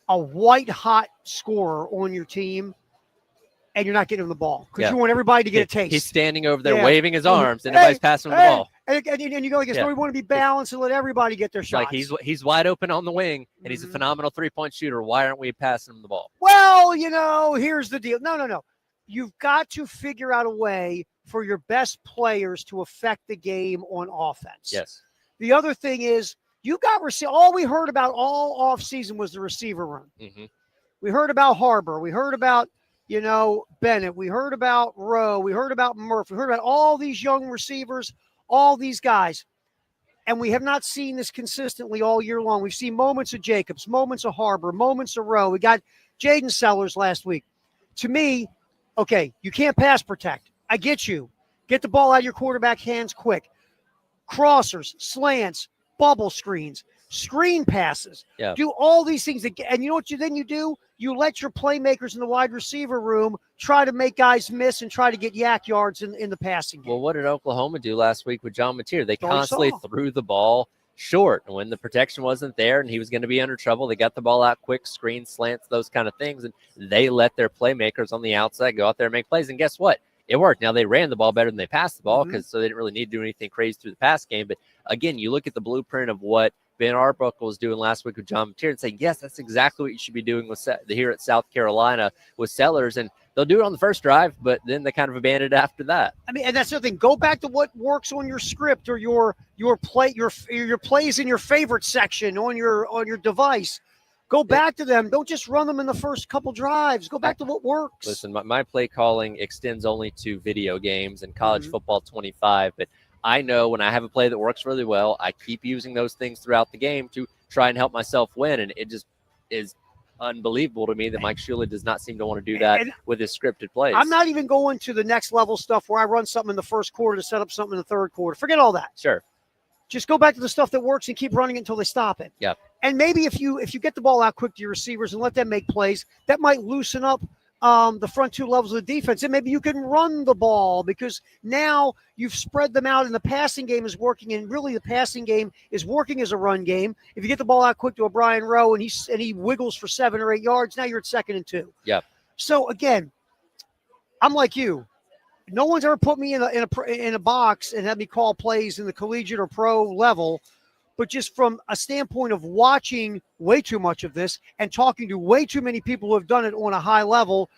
a white-hot scorer on your team, and you're not getting him the ball because you want everybody to get a taste. He's standing over there waving his arms, and nobody's passing him the ball. And you go, we want to be balanced and let everybody get their shots. Like he's wide open on the wing, and he's a phenomenal three-point shooter. Why aren't we passing him the ball? Well, here's the deal. No. You've got to figure out a way for your best players to affect the game on offense. Yes. The other thing is you got all we heard about all offseason was the receiver room. Mm-hmm. We heard about Harbor. We heard about, Bennett. We heard about Rowe. We heard about Murphy. We heard about all these young receivers, all these guys. And we have not seen this consistently all year long. We've seen moments of Jacobs, moments of Harbor, moments of Rowe. We got Jaden Sellers last week. To me, okay, you can't pass protect. I get you. Get the ball out of your quarterback hands quick. Crossers, slants, bubble screens, screen passes. Yeah. Do all these things. And you know what you do? You let your playmakers in the wide receiver room try to make guys miss and try to get yak yards in the passing game. Well, what did Oklahoma do last week with John Mateer? They constantly threw the ball short. And when the protection wasn't there and he was going to be under trouble, they got the ball out quick, screen, slants, those kind of things. And they let their playmakers on the outside go out there and make plays. And guess what? It worked. Now, they ran the ball better than they passed the ball so they didn't really need to do anything crazy through the pass game. But, again, you look at the blueprint of what Ben Arbuckle was doing last week with John Mateer and say, yes, that's exactly what you should be doing here at South Carolina with Sellers. And they'll do it on the first drive, but then they kind of abandon it after that. I mean, and that's the other thing. Go back to what works on your script or your plays in your favorite section on your device. Go back to them. Don't just run them in the first couple drives. Go back to what works. Listen, my play calling extends only to video games and college football 25, but I know when I have a play that works really well, I keep using those things throughout the game to try and help myself win, and it just is unbelievable to me that Mike Shula does not seem to want to do that with his scripted plays. I'm not even going to the next level stuff where I run something in the first quarter to set up something in the third quarter. Forget all that. Sure. Just go back to the stuff that works and keep running it until they stop it. Yeah. And maybe if you get the ball out quick to your receivers and let them make plays, that might loosen up the front two levels of the defense. And maybe you can run the ball because now you've spread them out and the passing game is working. And really the passing game is working as a run game. If you get the ball out quick to a Brian Rowe and he wiggles for 7 or 8 yards, now you're at 2nd and 2. Yeah. So again, I'm like you. No one's ever put me in a box and had me call plays in the collegiate or pro level. But just from a standpoint of watching way too much of this and talking to way too many people who have done it on a high level,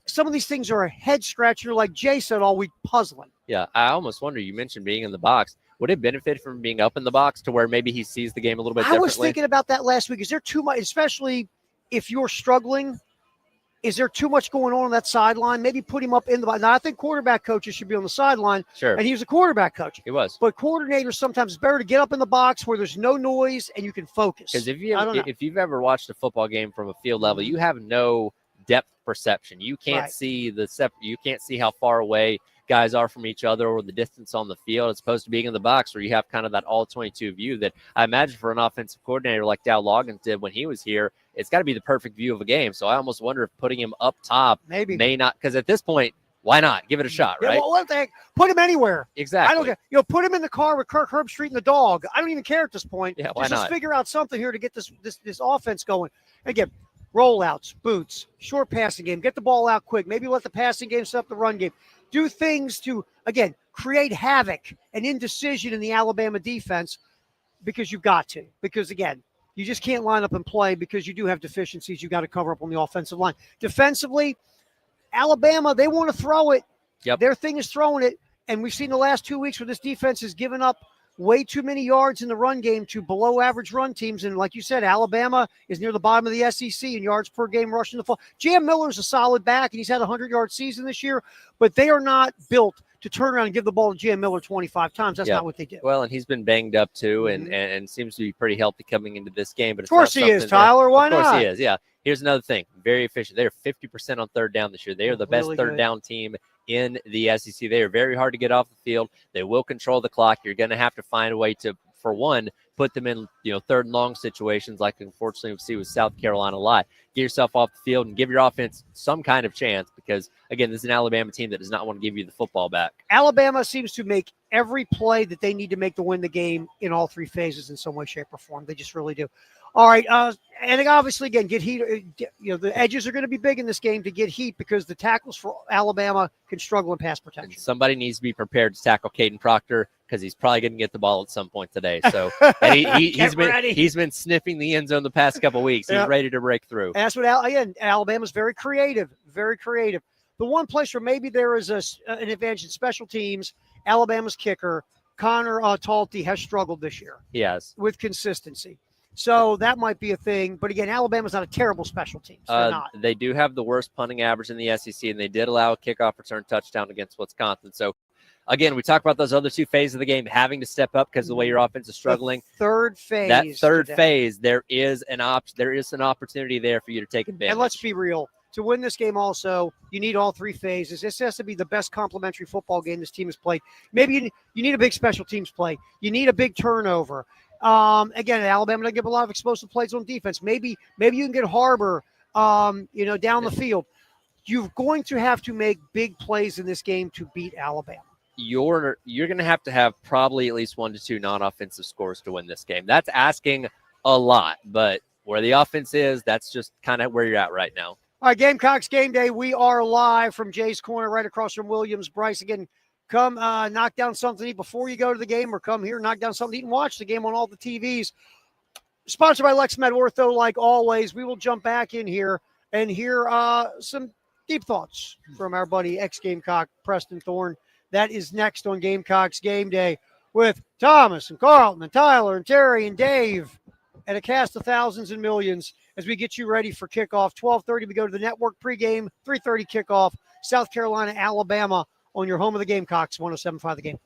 some of these things are a head scratcher, like Jay said all week, puzzling. Yeah, I almost wonder, you mentioned being in the box. Would it benefit from being up in the box to where maybe he sees the game a little bit differently? I was thinking about that last week. Is there too much, especially if you're struggling, is there too much going on that sideline? Maybe put him up in the box. Now, I think quarterback coaches should be on the sideline. Sure. And he was a quarterback coach. He was. But coordinators, sometimes it's better to get up in the box where there's no noise and you can focus. Because if you've ever watched a football game from a field level, you have no depth perception. You can't see you can't see how far away guys are from each other or the distance on the field. It's supposed to be in the box where you have kind of that all 22 view that I imagine for an offensive coordinator like Dow Loggins did when he was here, it's got to be the perfect view of a game. So I almost wonder if putting him up top may not, because at this point, why not? Give it a shot, right? Well, what the heck? Put him anywhere. Exactly. I don't care. Put him in the car with Kirk Herbstreit and the dog. I don't even care at this point. Yeah, why Just not? figure out something here to get this offense going. Again, rollouts, boots, short passing game. Get the ball out quick. Maybe let the passing game set up the run game. Do things to, again, create havoc and indecision in the Alabama defense because you've got to. Because, again, you just can't line up and play because you do have deficiencies you got to cover up on the offensive line. Defensively, Alabama, they want to throw it. Yep. Their thing is throwing it. And we've seen the last 2 weeks where this defense has given up way too many yards in the run game to below average run teams. And like you said, Alabama is near the bottom of the SEC in yards per game rushing the fall. Jam Miller's a solid back, and he's had a 100-yard season this year, but they are not built to turn around and give the ball to Jam Miller 25 times. That's not what they do. Well, and he's been banged up too, and seems to be pretty healthy coming into this game. But of course he is, Tyler. Why not? Of course he is, yeah. Here's another thing. Very efficient. They're 50% on third down this year. They are the best third down team in the SEC. They are very hard to get off the field. They will control the clock. You're going to have to find a way to, for one, put them in, third and long situations like unfortunately we see with South Carolina a lot. Get yourself off the field and give your offense some kind of chance because, again, this is an Alabama team that does not want to give you the football back. Alabama seems to make every play that they need to make to win the game in all three phases in some way, shape, or form. They just really do. All right, and obviously, again, get heat. The edges are going to be big in this game to get heat because the tackles for Alabama can struggle in pass protection. And somebody needs to be prepared to tackle Caden Proctor because he's probably going to get the ball at some point today. So and he's been sniffing the end zone the past couple of weeks. He's ready to break through. And that's what Alabama's very creative, very creative. The one place where maybe there is an advantage in special teams, Alabama's kicker Connor Talty has struggled this year. He has with consistency. So that might be a thing. But again, Alabama's not a terrible special team. They're not. They do have the worst punting average in the SEC, and they did allow a kickoff return touchdown against Wisconsin. So, again, we talk about those other two phases of the game having to step up because of the way your offense is struggling. The third phase. That third phase, there is an opportunity there for you to take advantage. And let's be real. To win this game also, you need all three phases. This has to be the best complementary football game this team has played. Maybe you need a big special teams play. You need a big turnover. Again, Alabama doesn't give a lot of explosive plays on defense. Maybe you can get Harbor, down the field. You're going to have to make big plays in this game to beat Alabama. You're going to have probably at least 1 to 2 non-offensive scores to win this game. That's asking a lot, but where the offense is, that's just kind of where you're at right now. All right, Gamecocks Game Day. We are live from Jay's Corner right across from Williams. Bryce, again, come knock down something to eat before you go to the game or come here, knock down something to eat and watch the game on all the TVs. Sponsored by LexMed Ortho, like always. We will jump back in here and hear some deep thoughts from our buddy ex-Gamecock Preston Thorne. That is next on Gamecocks Game Day with Thomas and Carlton and Tyler and Terry and Dave and a cast of thousands and millions as we get you ready for kickoff. 12:30, we go to the network pregame, 3:30 kickoff, South Carolina, Alabama on your home of the Gamecocks, 107.5 The Game.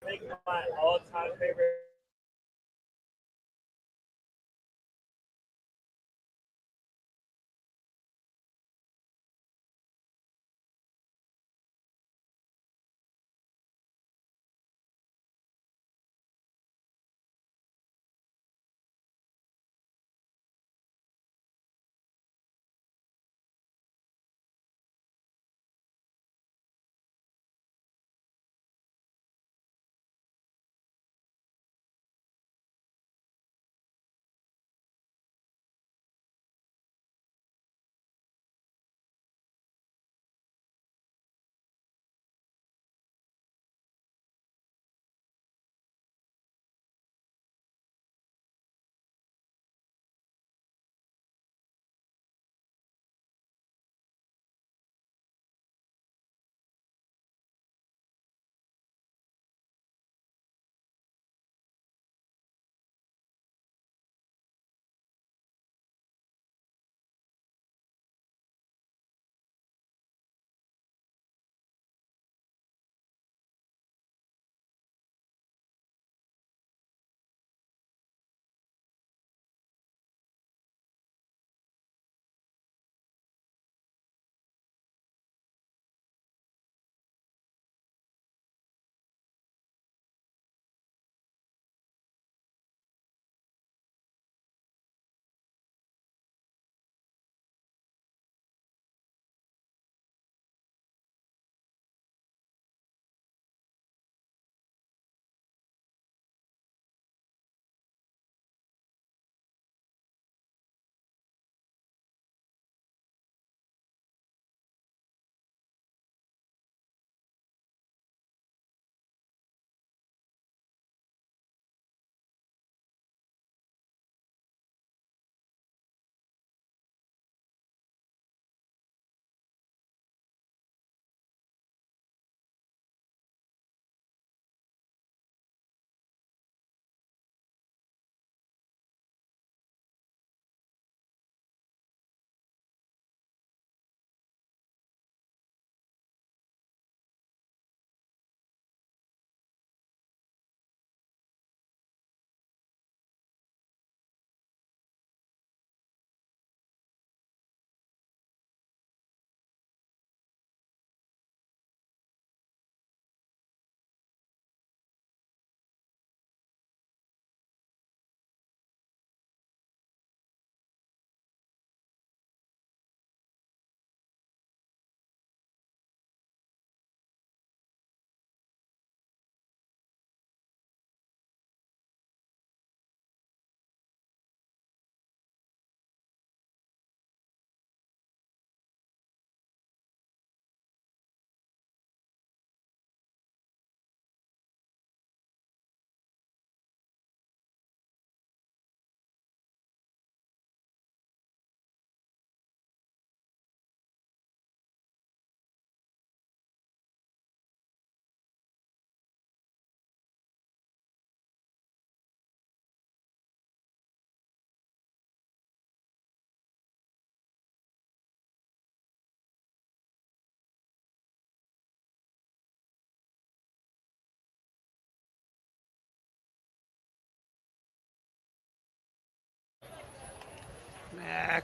think my all-time favorite.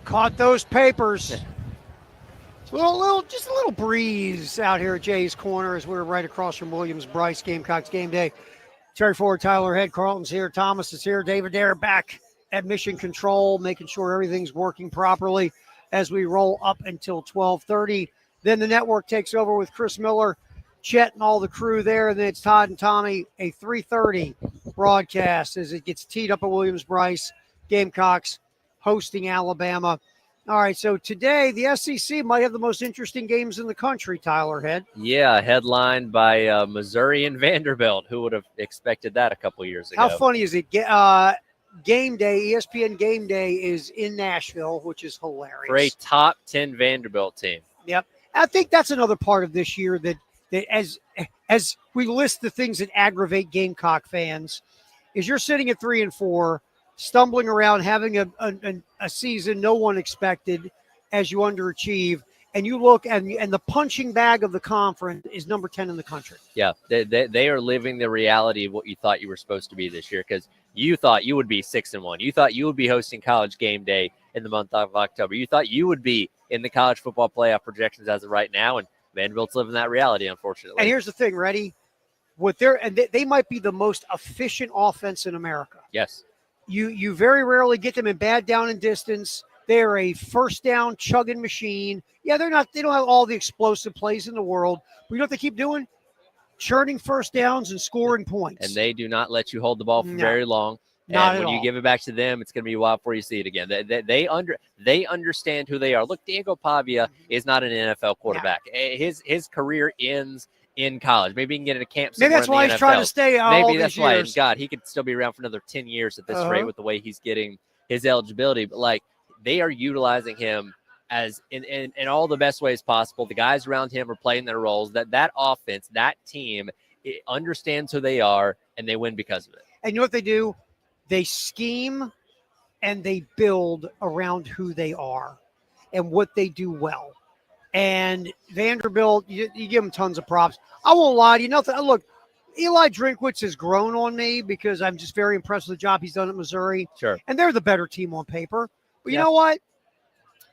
Caught those papers. Just a little breeze out here at Jay's Corner as we're right across from Williams-Brice, Gamecocks game day. Terry Ford, Tyler Head, Carlton's here, Thomas is here, David Dare back at Mission Control, making sure everything's working properly as we roll up until 12:30. Then the network takes over with Chris Miller, Chet, and all the crew there. And then it's Todd and Tommy, a 3:30 broadcast as it gets teed up at Williams-Brice, Gamecocks hosting Alabama. All right, so today the SEC might have the most interesting games in the country, Tyler Head. Yeah, headlined by Missouri and Vanderbilt. Who would have expected that a couple years ago? How funny is it? Game Day, ESPN Game Day is in Nashville, which is hilarious. For a top 10 Vanderbilt team. Yep. I think that's another part of this year that as we list the things that aggravate Gamecock fans, is you're sitting at 3-4, stumbling around, having a season no one expected as you underachieve, and you look and the punching bag of the conference is number 10 in the country. Yeah, they are living the reality of what you thought you were supposed to be this year, because you thought you would be 6-1. You thought you would be hosting College Game Day in the month of October. You thought you would be in the college football playoff projections as of right now, and Vanderbilt's living that reality, unfortunately. And here's the thing, ready? They might be the most efficient offense in America. Yes. You very rarely get them in bad down and distance. They're a first down chugging machine. Yeah, they don't have all the explosive plays in the world, but you know what they keep doing? Churning first downs and scoring points. And they do not let you hold the ball for very long. Not and at when all. you give it back to them, it's going to be a while before you see it again. They understand who they are. Look, Diego Pavia is not an NFL quarterback. His career ends in college. Maybe he can get into camp somewhere. Maybe that's why he's trying to stay all Maybe these that's why. years. And God, he could still be around for another 10 years at this rate with the way he's getting his eligibility. But like, they are utilizing him as in all the best ways possible. The guys around him are playing their roles. That offense, that team, it understands who they are, and they win because of it. And you know what they do? They scheme and they build around who they are and what they do well. And Vanderbilt, you give them tons of props. I won't lie to you. Nothing. Look, Eli Drinkwitz has grown on me because I'm just very impressed with the job he's done at Missouri. Sure. And they're the better team on paper. But you know what?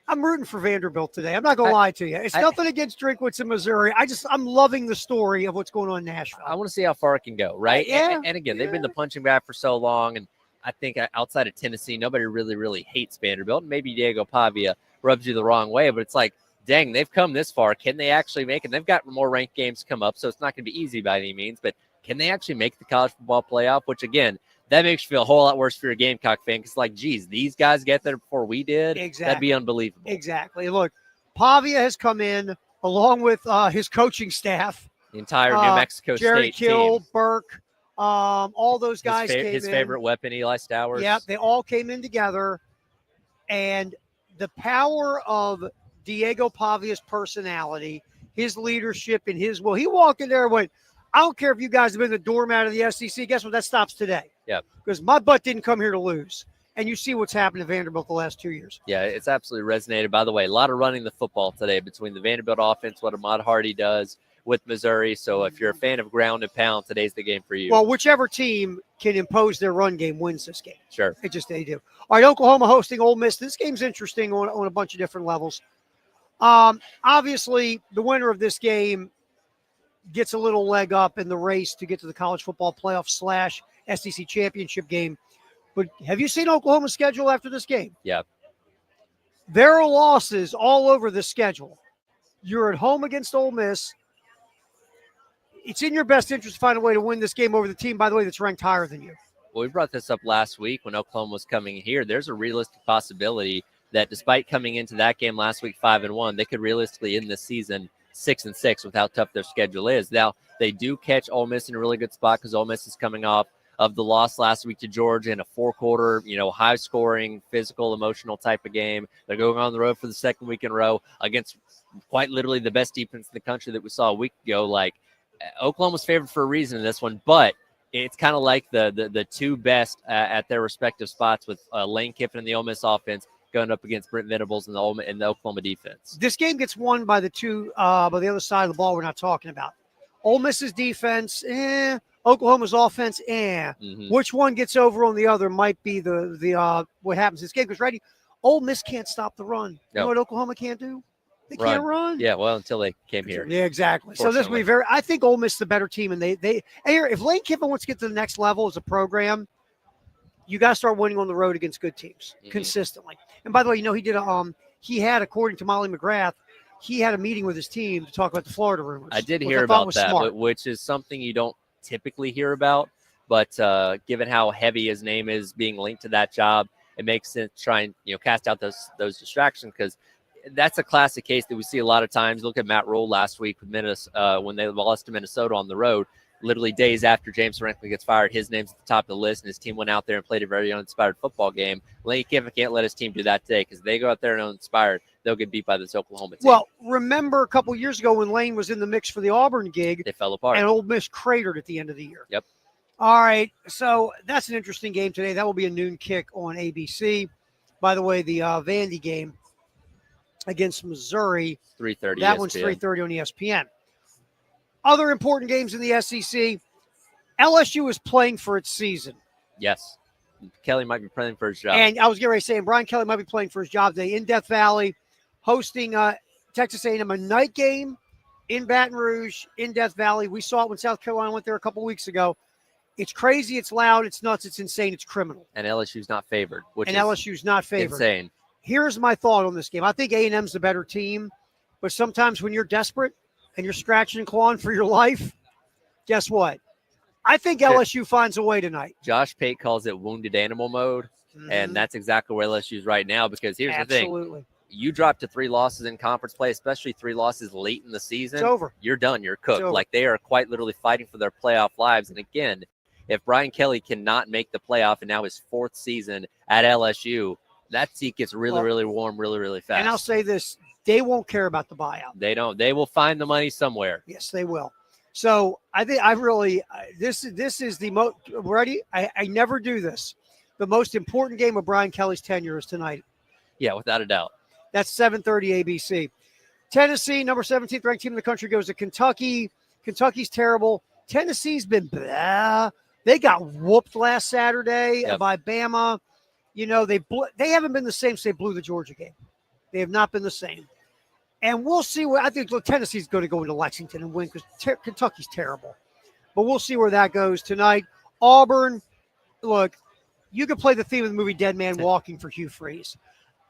I'm rooting for Vanderbilt today. I'm not going to lie to you. It's nothing against Drinkwitz in Missouri. I'm loving the story of what's going on in Nashville. I want to see how far it can go, right? And again, they've been the punching bag for so long. And I think outside of Tennessee, nobody really, really hates Vanderbilt. Maybe Diego Pavia rubs you the wrong way, but it's like, dang, they've come this far. Can they actually make it? They've got more ranked games come up, so it's not going to be easy by any means, but can they actually make the college football playoff? Which, again, that makes you feel a whole lot worse for your Gamecock fan, because, like, geez, these guys get there before we did. Exactly. That'd be unbelievable. Exactly. Look, Pavia has come in along with his coaching staff. The entire New Mexico Jerry State Kill, team. Burke, all those guys came in. His favorite weapon, Eli Stowers. Yeah, they all came in together. And the power of Diego Pavia's personality, his leadership, and his will. He walked in there and went, I don't care if you guys have been the doormat of the SEC. Guess what? That stops today. Yeah. Because my butt didn't come here to lose. And you see what's happened to Vanderbilt the last 2 years. Yeah, it's absolutely resonated. By the way, a lot of running the football today between the Vanderbilt offense, what Ahmad Hardy does with Missouri. So if you're a fan of ground and pound, today's the game for you. Well, whichever team can impose their run game wins this game. Sure. They do. All right, Oklahoma hosting Ole Miss. This game's interesting on a bunch of different levels. Obviously, the winner of this game gets a little leg up in the race to get to the college football playoff / SEC championship game. But have you seen Oklahoma's schedule after this game? Yeah. There are losses all over the schedule. You're at home against Ole Miss. It's in your best interest to find a way to win this game over the team, by the way, that's ranked higher than you. Well, we brought this up last week when Oklahoma was coming here. There's a realistic possibility that despite coming into that game last week 5-1, they could realistically end this season 6-6 with how tough their schedule is. Now, they do catch Ole Miss in a really good spot because Ole Miss is coming off of the loss last week to Georgia in a 4-quarter, high-scoring, physical, emotional type of game. They're going on the road for the second week in a row against quite literally the best defense in the country that we saw a week ago. Like, Oklahoma's favored for a reason in this one, but it's kind of like the two best at their respective spots with Lane Kiffin and the Ole Miss offense going up against Brent Venables and the Oklahoma defense. This game gets won by the two by the other side of the ball we're not talking about. Ole Miss's defense, Oklahoma's offense, Mm-hmm. Which one gets over on the other might be the what happens in this game. Because, ready, Ole Miss can't stop the run. You know what Oklahoma can't do? They can't run. Yeah, well, until they came here. Yeah, exactly. So this will be very – I think Ole Miss is the better team. And if Lane Kiffin wants to get to the next level as a program, you got to start winning on the road against good teams consistently. And by the way, he did he had, according to Molly McGrath, he had a meeting with his team to talk about the Florida rumors. I did hear about that, which is something you don't typically hear about. But given how heavy his name is being linked to that job, it makes sense to try and cast out those distractions, because that's a classic case that we see a lot of times. Look at Matt Rule last week with Minnesota when they lost to Minnesota on the road. Literally days after James Franklin gets fired, his name's at the top of the list, and his team went out there and played a very uninspired football game. Lane Kiffin can't let his team do that today, because they go out there and uninspired, they'll get beat by this Oklahoma team. Well, remember a couple years ago when Lane was in the mix for the Auburn gig, they fell apart, and Ole Miss cratered at the end of the year. Yep. All right, so that's an interesting game today. That will be a noon kick on ABC. By the way, the Vandy game, against Missouri. 3:30. That one's 3:30 on ESPN. Other important games in the SEC. LSU is playing for its season. Yes. Kelly might be playing for his job. And I was getting ready to say, Brian Kelly might be playing for his job today in Death Valley, hosting Texas A&M, a night game in Baton Rouge, in Death Valley. We saw it when South Carolina went there a couple weeks ago. It's crazy, it's loud, it's nuts, it's insane, it's criminal. And LSU's not favored, which is LSU's not favored. insane. Here's my thought on this game. I think A&M's the better team, but sometimes when you're desperate and you're scratching and clawing for your life, guess what? I think LSU finds a way tonight. Josh Pate calls it wounded animal mode, and that's exactly where LSU's right now, because here's the thing. You drop to 3 losses in conference play, especially 3 losses late in the season. It's over. You're done. You're cooked. Like, they are quite literally fighting for their playoff lives. And again, if Brian Kelly cannot make the playoff and now his 4th season at LSU, that seat gets really, really warm really, really fast. And I'll say this, they won't care about the buyout. They don't. They will find the money somewhere. Yes, they will. So I think this is the most ready. I never do this. The most important game of Brian Kelly's tenure is tonight. Yeah, without a doubt. That's 7:30 ABC. Tennessee, number 17th ranked team in the country, goes to Kentucky. Kentucky's terrible. Tennessee's been blah. They got whooped last Saturday by Bama. You know, they haven't been the same since they blew the Georgia game. They have not been the same. And we'll see where I think Tennessee's going to go into Lexington and win because Kentucky's terrible. But we'll see where that goes tonight. Auburn, look, you could play the theme of the movie Dead Man Walking for Hugh Freeze.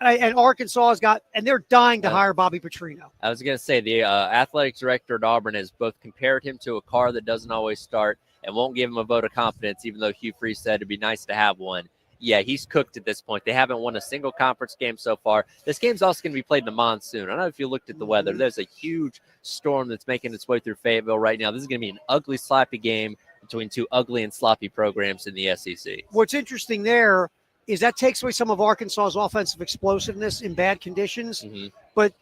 And Arkansas has got, and they're dying to hire Bobby Petrino. I was going to say the athletic director at Auburn has both compared him to a car that doesn't always start and won't give him a vote of confidence, even though Hugh Freeze said it'd be nice to have one. Yeah, he's cooked at this point. They haven't won a single conference game so far. This game's also going to be played in the monsoon. I don't know if you looked at the weather. There's a huge storm that's making its way through Fayetteville right now. This is going to be an ugly, sloppy game between 2 ugly and sloppy programs in the SEC. What's interesting there is that takes away some of Arkansas's offensive explosiveness in bad conditions. But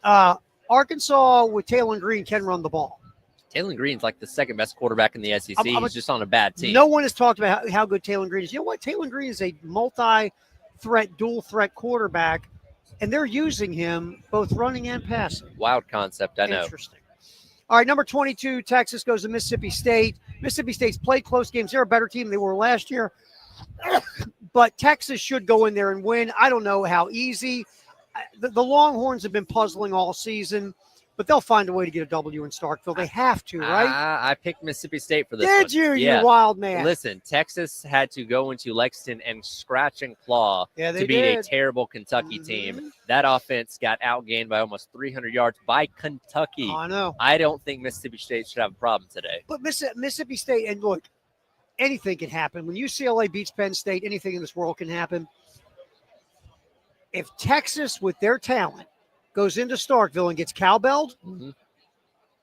Arkansas with Taylor Green can run the ball. Taylor Green's like the 2nd best quarterback in the SEC. He's just on a bad team. No one has talked about how good Taylor Green is. You know what? Taylor Green is a multi-threat, dual-threat quarterback, and they're using him both running and passing. Wild concept, I know. Interesting. All right, number 22, Texas goes to Mississippi State. Mississippi State's played close games. They're a better team than they were last year. But Texas should go in there and win. I don't know how easy. The Longhorns have been puzzling all season, but they'll find a way to get a W in Starkville. They have to, right? I picked Mississippi State for this Did you, yeah. You wild man? Listen, Texas had to go into Lexington and scratch and claw to beat a terrible Kentucky team. That offense got outgained by almost 300 yards by Kentucky. I know. I don't think Mississippi State should have a problem today. But Mississippi State, and look, anything can happen. When UCLA beats Penn State, anything in this world can happen. If Texas, with their talent, goes into Starkville and gets cowbelled,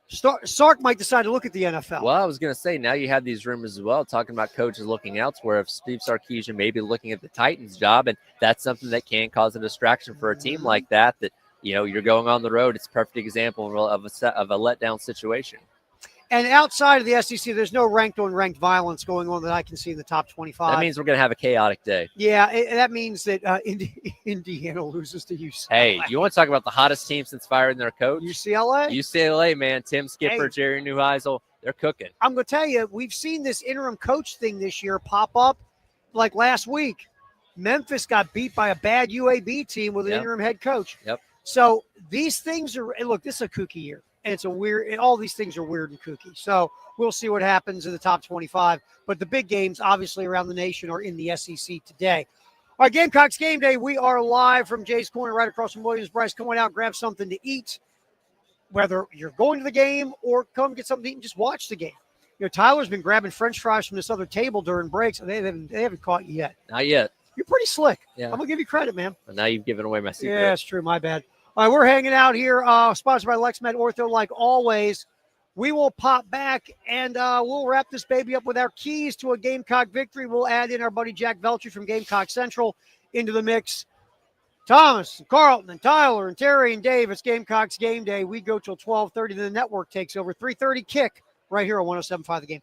Sark might decide to look at the NFL. Well, I was going to say, now you have these rumors as well talking about coaches looking elsewhere. If Steve Sarkisian may be looking at the Titans job, and that's something that can cause a distraction for a team like that, you know, you're going on the road. It's a perfect example of a letdown situation. And outside of the SEC, there's no ranked on ranked violence going on that I can see in the top 25. That means we're going to have a chaotic day. Yeah, that means that Indiana loses to UCLA. Hey, you want to talk about the hottest team since firing their coach? UCLA? UCLA, man. Tim Skipper, Jerry Neuheisel, they're cooking. I'm going to tell you, we've seen this interim coach thing this year pop up like last week. Memphis got beat by a bad UAB team with an interim head coach. So these things are – look, this is a kooky year. And it's a weird – all these things are weird and kooky. So we'll see what happens in the top 25. But the big games, obviously, around the nation are in the SEC today. All right, Gamecocks Game Day. We are live from Jay's Corner right across from Williams Bryce. Come on out, grab something to eat. Whether you're going to the game or come get something to eat and just watch the game. You know, Tyler's been grabbing French fries from this other table during breaks, and they haven't caught you yet. Not yet. You're pretty slick. Yeah. I'm going to give you credit, man. But now you've given away my secret. Yeah, it's true. My bad. All right, we're hanging out here, sponsored by LexMed Ortho, like always. We will pop back, and we'll wrap this baby up with our keys to a Gamecock victory. We'll add in our buddy Jack Veltri from Gamecock Central into the mix. Thomas, and Carlton, and Tyler, and Terry, and Dave, it's Gamecocks Game Day. We go till 12:30, then the network takes over. 3:30 kick right here on 107.5 The Game.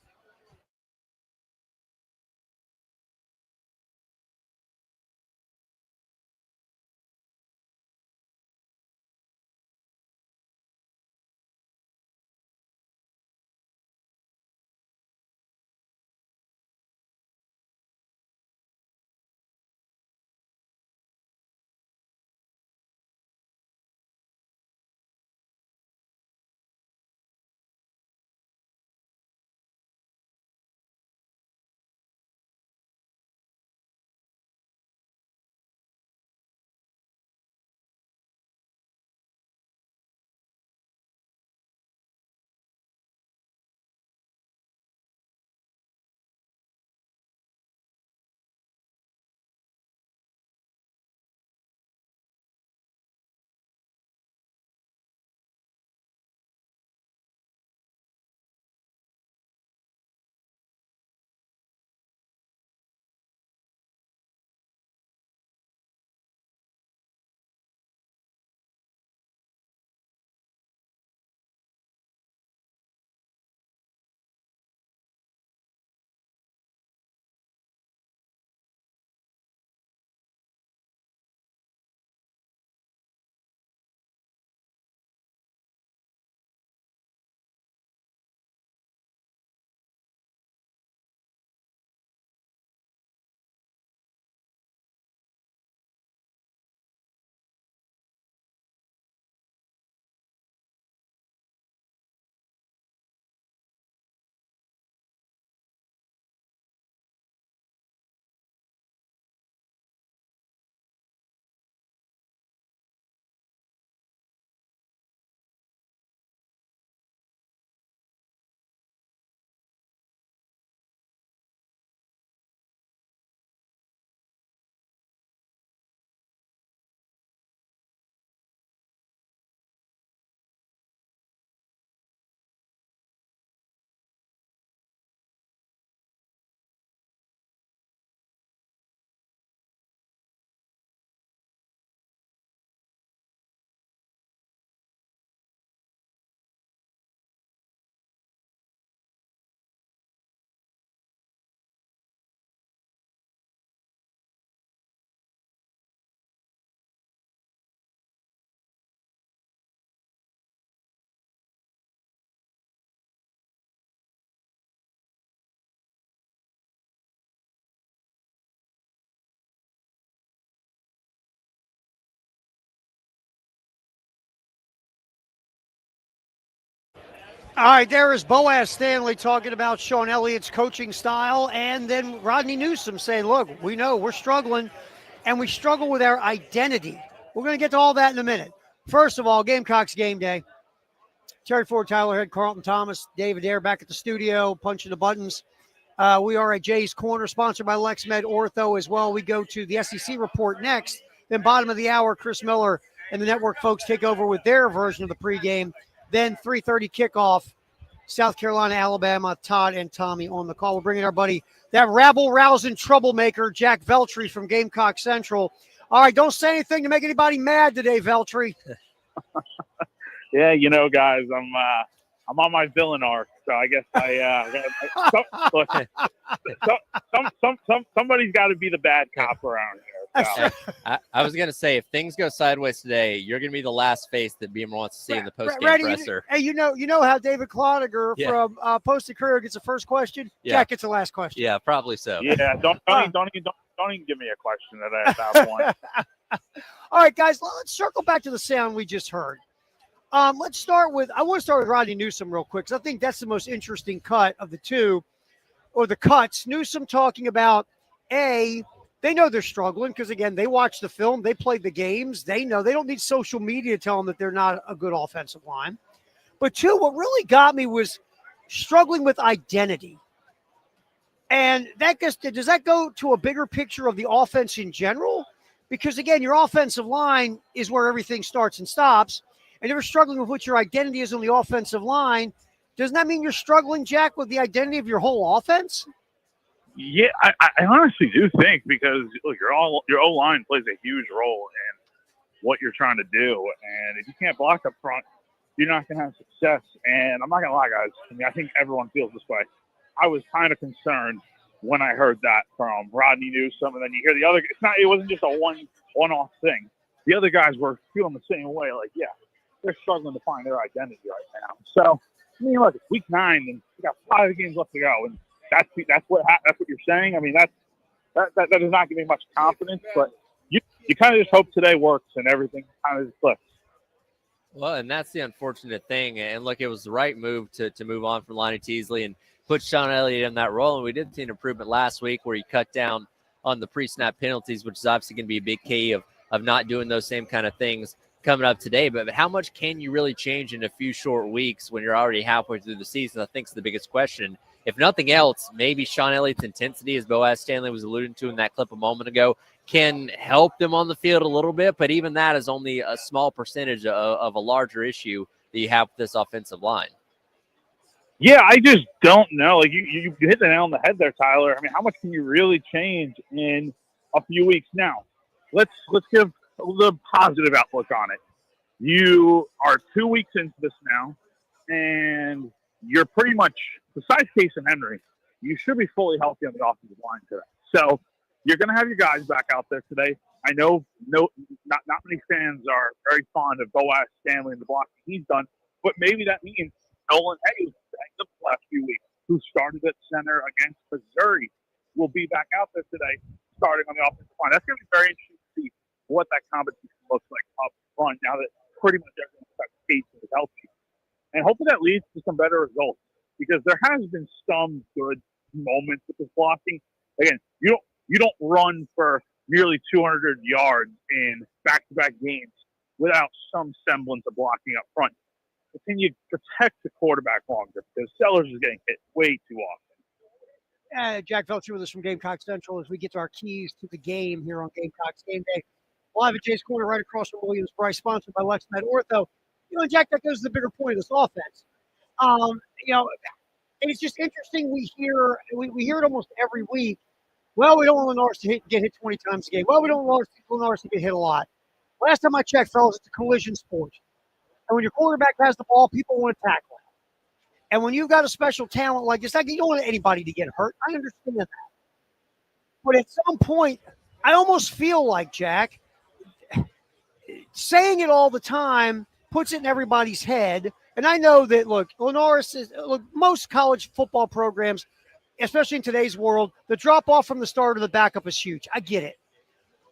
All right, there is Boaz Stanley talking about Sean Elliott's coaching style, and then Rodney Newsom saying, look, we know we're struggling, and we struggle with our identity. We're going to get to all that in a minute. First of all, Gamecocks game day. Terry Ford, Tyler Head, Carlton Thomas, David Ayer back at the studio, punching the buttons. We are at Jay's Corner, sponsored by LexMed Ortho as well. We go to the SEC report next. Then bottom of the hour, Chris Miller and the network folks take over with their version of the pregame. Then 3:30 kickoff, South Carolina, Alabama, Todd and Tommy on the call. We're bringing our buddy, that rabble-rousing troublemaker, Jack Veltri from Gamecock Central. All right, don't say anything to make anybody mad today, Veltri. Yeah, guys, I'm on my villain arc, so I guess somebody's got to be the bad cop around here. So. I was gonna say, if things go sideways today, you're gonna be the last face that Beamer wants to see in the post-game presser. Hey, you know how David Cloninger from Post Courier gets the first question. Yeah. Jack gets the last question. Yeah, probably so. Yeah, don't even give me a question at that point. All right, guys, let's circle back to the sound we just heard. I want to start with Rodney Newsom real quick, because I think that's the most interesting cut of the two, or the cuts. Newsom talking about, they know they're struggling because, again, they watch the film, they played the games, they know they don't need social media to tell them that they're not a good offensive line. But two, what really got me was struggling with identity. And does that go to a bigger picture of the offense in general? Because, again, your offensive line is where everything starts and stops. And if you're struggling with what your identity is on the offensive line, doesn't that mean you're struggling, Jack, with the identity of your whole offense? Yeah, I honestly do think, because look, your O-line plays a huge role in what you're trying to do. And if you can't block up front, you're not going to have success. And I'm not going to lie, guys. I think everyone feels this way. I was kind of concerned when I heard that from Rodney Newsom, and then you hear the other. It wasn't just a one-off thing. The other guys were feeling the same way. Like, yeah, they're struggling to find their identity right now. So, look, it's week 9, and we got 5 games left to go, and that's what you're saying. That does not give me much confidence, but you kind of just hope today works and everything kind of just clicks. Well, and that's the unfortunate thing. And look, it was the right move to move on from Lonnie Teasley and put Sean Elliott in that role. And we did see an improvement last week where he cut down on the pre-snap penalties, which is obviously going to be a big key of not doing those same kind of things coming up today. But how much can you really change in a few short weeks when you're already halfway through the season? I think is the biggest question. If nothing else, maybe Sean Elliott's intensity, as Boaz Stanley was alluding to in that clip a moment ago, can help them on the field a little bit. But even that is only a small percentage of a larger issue that you have with this offensive line. Yeah, I just don't know. Like you hit the nail on the head there, Tyler. How much can you really change in a few weeks now? Let's give the positive outlook on it. You are 2 weeks into this now, and you're pretty much, besides Case and Henry, you should be fully healthy on the offensive line today. So you're going to have your guys back out there today. I know not many fans are very fond of Boaz Stanley and the blocking he's done, but maybe that means Nolan Hayes, the last few weeks, who started at center against Missouri, will be back out there today, starting on the offensive line. That's going to be very interesting to see what that competition looks like up front now that pretty much everyone except Case is healthy. And hopefully that leads to some better results, because there has been some good moments with this blocking. Again, you don't run for nearly 200 yards in back-to-back games without some semblance of blocking up front. But can you protect the quarterback longer? Because Sellers is getting hit way too often. Jack Veltri with us from Gamecock Central as we get to our keys to the game here on Gamecocks Game Day. Live at Jay's Corner, right across from Williams Bryce, sponsored by LexMed Ortho. Jack, that goes to the bigger point of this offense. And it's just interesting. We hear it almost every week. Well, we don't want Lenars to get hit 20 times a game. Well, we don't want Lenars to get hit a lot. Last time I checked, fellas, it's a collision sport. And when your quarterback has the ball, people want to tackle him. And when you've got a special talent like this, you don't want anybody to get hurt. I understand that. But at some point, I almost feel like, Jack, saying it all the time puts it in everybody's head. And I know that, most college football programs, especially in today's world, the drop-off from the start of the backup is huge. I get it.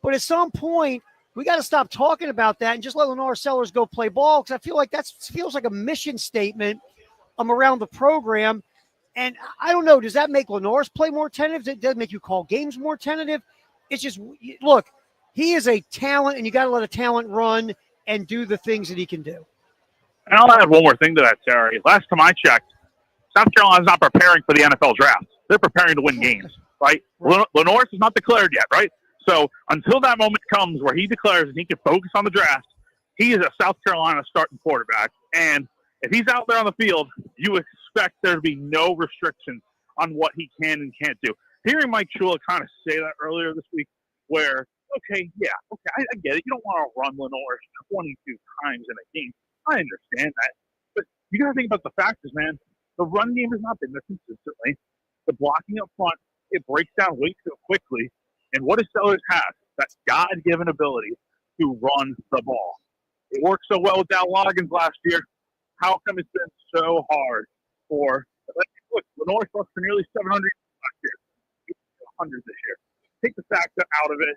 But at some point, we got to stop talking about that and just let Lennar Sellers go play ball, because I feel like that feels like a mission statement around the program. And I don't know, does that make Lenore's play more tentative? Does it make you call games more tentative? It's just, look, he is a talent, and you got to let a talent run and do the things that he can do. And I'll add one more thing to that, Terry. Last time I checked, South Carolina's not preparing for the NFL draft. They're preparing to win games, right? Lenore's is not declared yet, right? So until that moment comes where he declares and he can focus on the draft, he is a South Carolina starting quarterback. And if he's out there on the field, you expect there to be no restrictions on what he can and can't do. Hearing Mike Shula kind of say that earlier this week where, I get it. You don't want to run Lenore 22 times in a game. I understand that. But you got to think about the factors, man. The run game has not been there consistently. The blocking up front, it breaks down way too quickly. And what does Sellers have? That God-given ability to run the ball. It worked so well with Dow Loggins last year. How come it's been so hard for – look, Lenore rushed for nearly 700 last year. 100 this year. Take the factor out of it.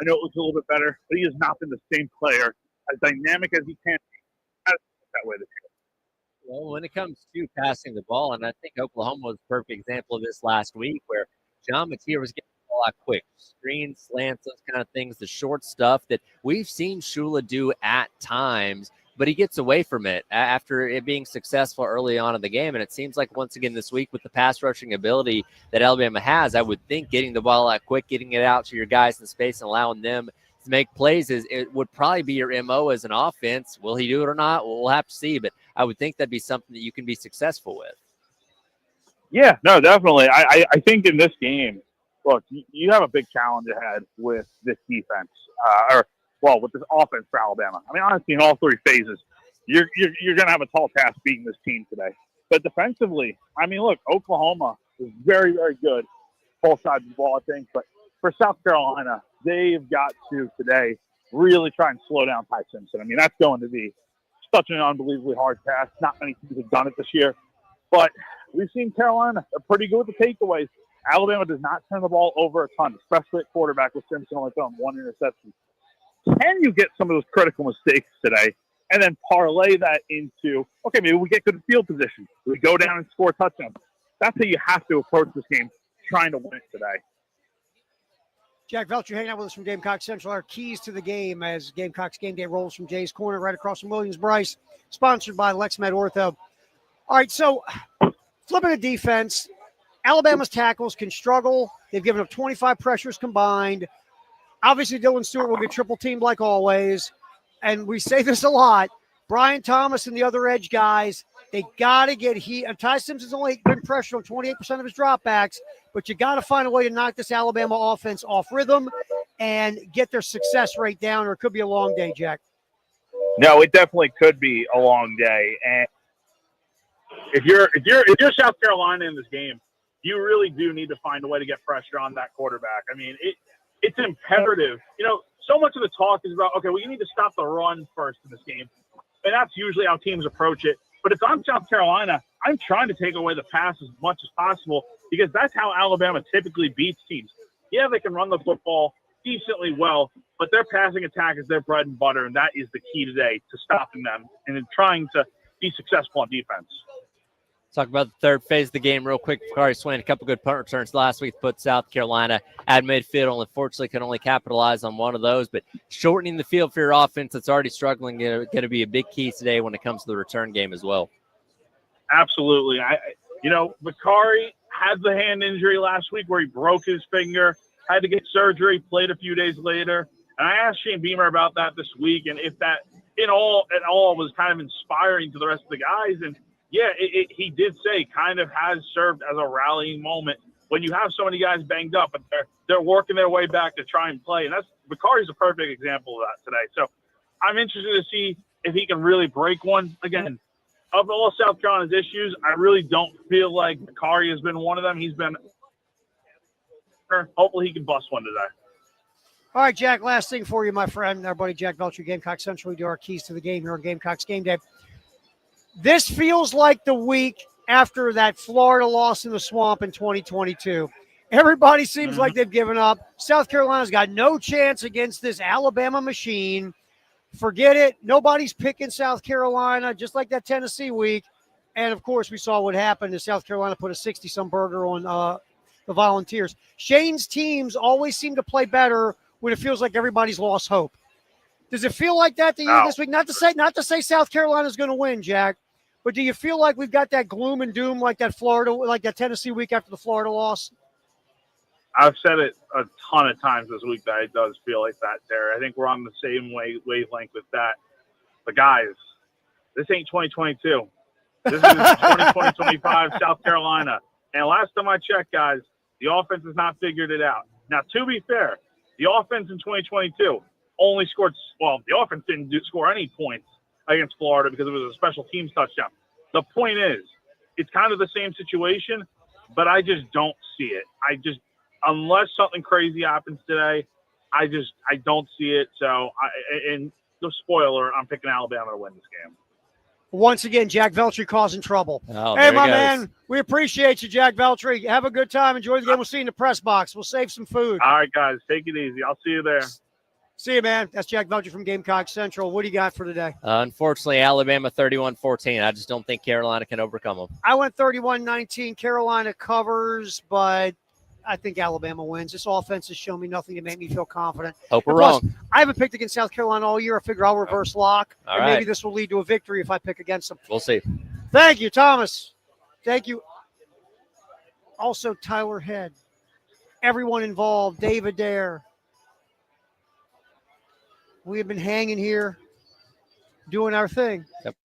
I know it looks a little bit better, but he has not been the same player, as dynamic as he can be. That way this year. Well, when it comes to passing the ball, and I think Oklahoma was a perfect example of this last week where John Mateer was getting the ball out quick. Screens, slants, those kind of things, the short stuff that we've seen Shula do at times, but he gets away from it after it being successful early on in the game. And it seems like once again this week with the pass rushing ability that Alabama has, I would think getting the ball out quick, getting it out to your guys in space and allowing them to make plays it would probably be your MO as an offense. Will he do it or not? Well, we'll have to see, but I would think that'd be something that you can be successful with. Yeah, no, definitely. I think in this game, look, you have a big challenge ahead with this defense, with this offense for Alabama. I mean, honestly, in all three phases, you're going to have a tall task beating this team today. But defensively, I mean, look, Oklahoma is very, very good, both sides of the ball, I think. But for South Carolina, they've got to today really try and slow down Ty Simpson. I mean, that's going to be such an unbelievably hard task. Not many teams have done it this year. But we've seen Carolina. They're pretty good with the takeaways. Alabama does not turn the ball over a ton, especially at quarterback with Simpson only throwing one interception. Can you get some of those critical mistakes today and then parlay that into, okay, maybe we get good field position. We go down and score touchdowns. That's how you have to approach this game, trying to win it today. Jack Velcher hanging out with us from Gamecock Central. Our keys to the game as Gamecocks Game Day rolls from Jay's Corner right across from Williams-Brice, sponsored by LexMed Ortho. All right, so flipping the defense, Alabama's tackles can struggle. They've given up 25 pressures combined. Obviously, Dylan Stewart will get triple teamed like always. And we say this a lot. Brian Thomas and the other edge guys, they got to get heat. Ty Simpson's only been pressured on 28% of his dropbacks, but you got to find a way to knock this Alabama offense off rhythm and get their success rate down, or it could be a long day, Jack. No, it definitely could be a long day. And if you're South Carolina in this game, you really do need to find a way to get pressure on that quarterback. I mean, it's imperative. You know, so much of the talk is about, okay, we need to stop the run first in this game. And that's usually how teams approach it. But if I'm South Carolina, I'm trying to take away the pass as much as possible because that's how Alabama typically beats teams. Yeah, they can run the football decently well, but their passing attack is their bread and butter, and that is the key today to stopping them and in trying to be successful on defense. Talk about the third phase of the game real quick. Bakari Swain, a couple good punt returns last week, put South Carolina at midfield. Unfortunately, could only capitalize on one of those. But shortening the field for your offense that's already struggling is going to be a big key today when it comes to the return game as well. Absolutely. Bakari had the hand injury last week where he broke his finger, had to get surgery, played a few days later. And I asked Shane Beamer about that this week and if that at all was kind of inspiring to the rest of the guys. And yeah, he did say kind of has served as a rallying moment when you have so many guys banged up, but they're working their way back to try and play. And Bakari's a perfect example of that today. So I'm interested to see if he can really break one. Again, of all South Carolina's issues, I really don't feel like Bakari has been one of them. He's been – hopefully he can bust one today. All right, Jack, last thing for you, my friend, our buddy Jack Velcher, Gamecock Central. We do our keys to the game here on Gamecocks Game Day. This feels like the week after that Florida loss in the swamp in 2022. Everybody seems like they've given up. South Carolina's got no chance against this Alabama machine. Forget it. Nobody's picking South Carolina, just like that Tennessee week. And, of course, we saw what happened as South Carolina put a 60-some burger on the Volunteers. Shane's teams always seem to play better when it feels like everybody's lost hope. Does it feel like that to you this week? Not to say South Carolina's going to win, Jack, but do you feel like we've got that gloom and doom like that Tennessee week after the Florida loss? I've said it a ton of times this week that it does feel like that, Terry. I think we're on the same wavelength with that. But, guys, this ain't 2022. This is 2025 South Carolina. And last time I checked, guys, the offense has not figured it out. Now, to be fair, the offense in 2022 only scored – well, the offense didn't score any points against Florida because it was a special teams touchdown. The point is, it's kind of the same situation, but I just don't see it. Unless something crazy happens today, I don't see it. So, and the spoiler, I'm picking Alabama to win this game. Once again, Jack Veltri causing trouble. Oh, hey, my man, we appreciate you, Jack Veltri. Have a good time. Enjoy the game. We'll see you in the press box. We'll save some food. All right, guys. Take it easy. I'll see you there. See you, man. That's Jack Veltri from Gamecock Central. What do you got for today? Unfortunately, Alabama 31-14. I just don't think Carolina can overcome them. I went 31-19. Carolina covers, but I think Alabama wins. This offense has shown me nothing to make me feel confident. Hope we're wrong. I haven't picked against South Carolina all year. I figure I'll reverse lock, All and right. maybe this will lead to a victory if I pick against them. We'll see. Thank you, Thomas. Thank you. Also, Tyler Head. Everyone involved. David Dare. We have been hanging here, doing our thing. Yep.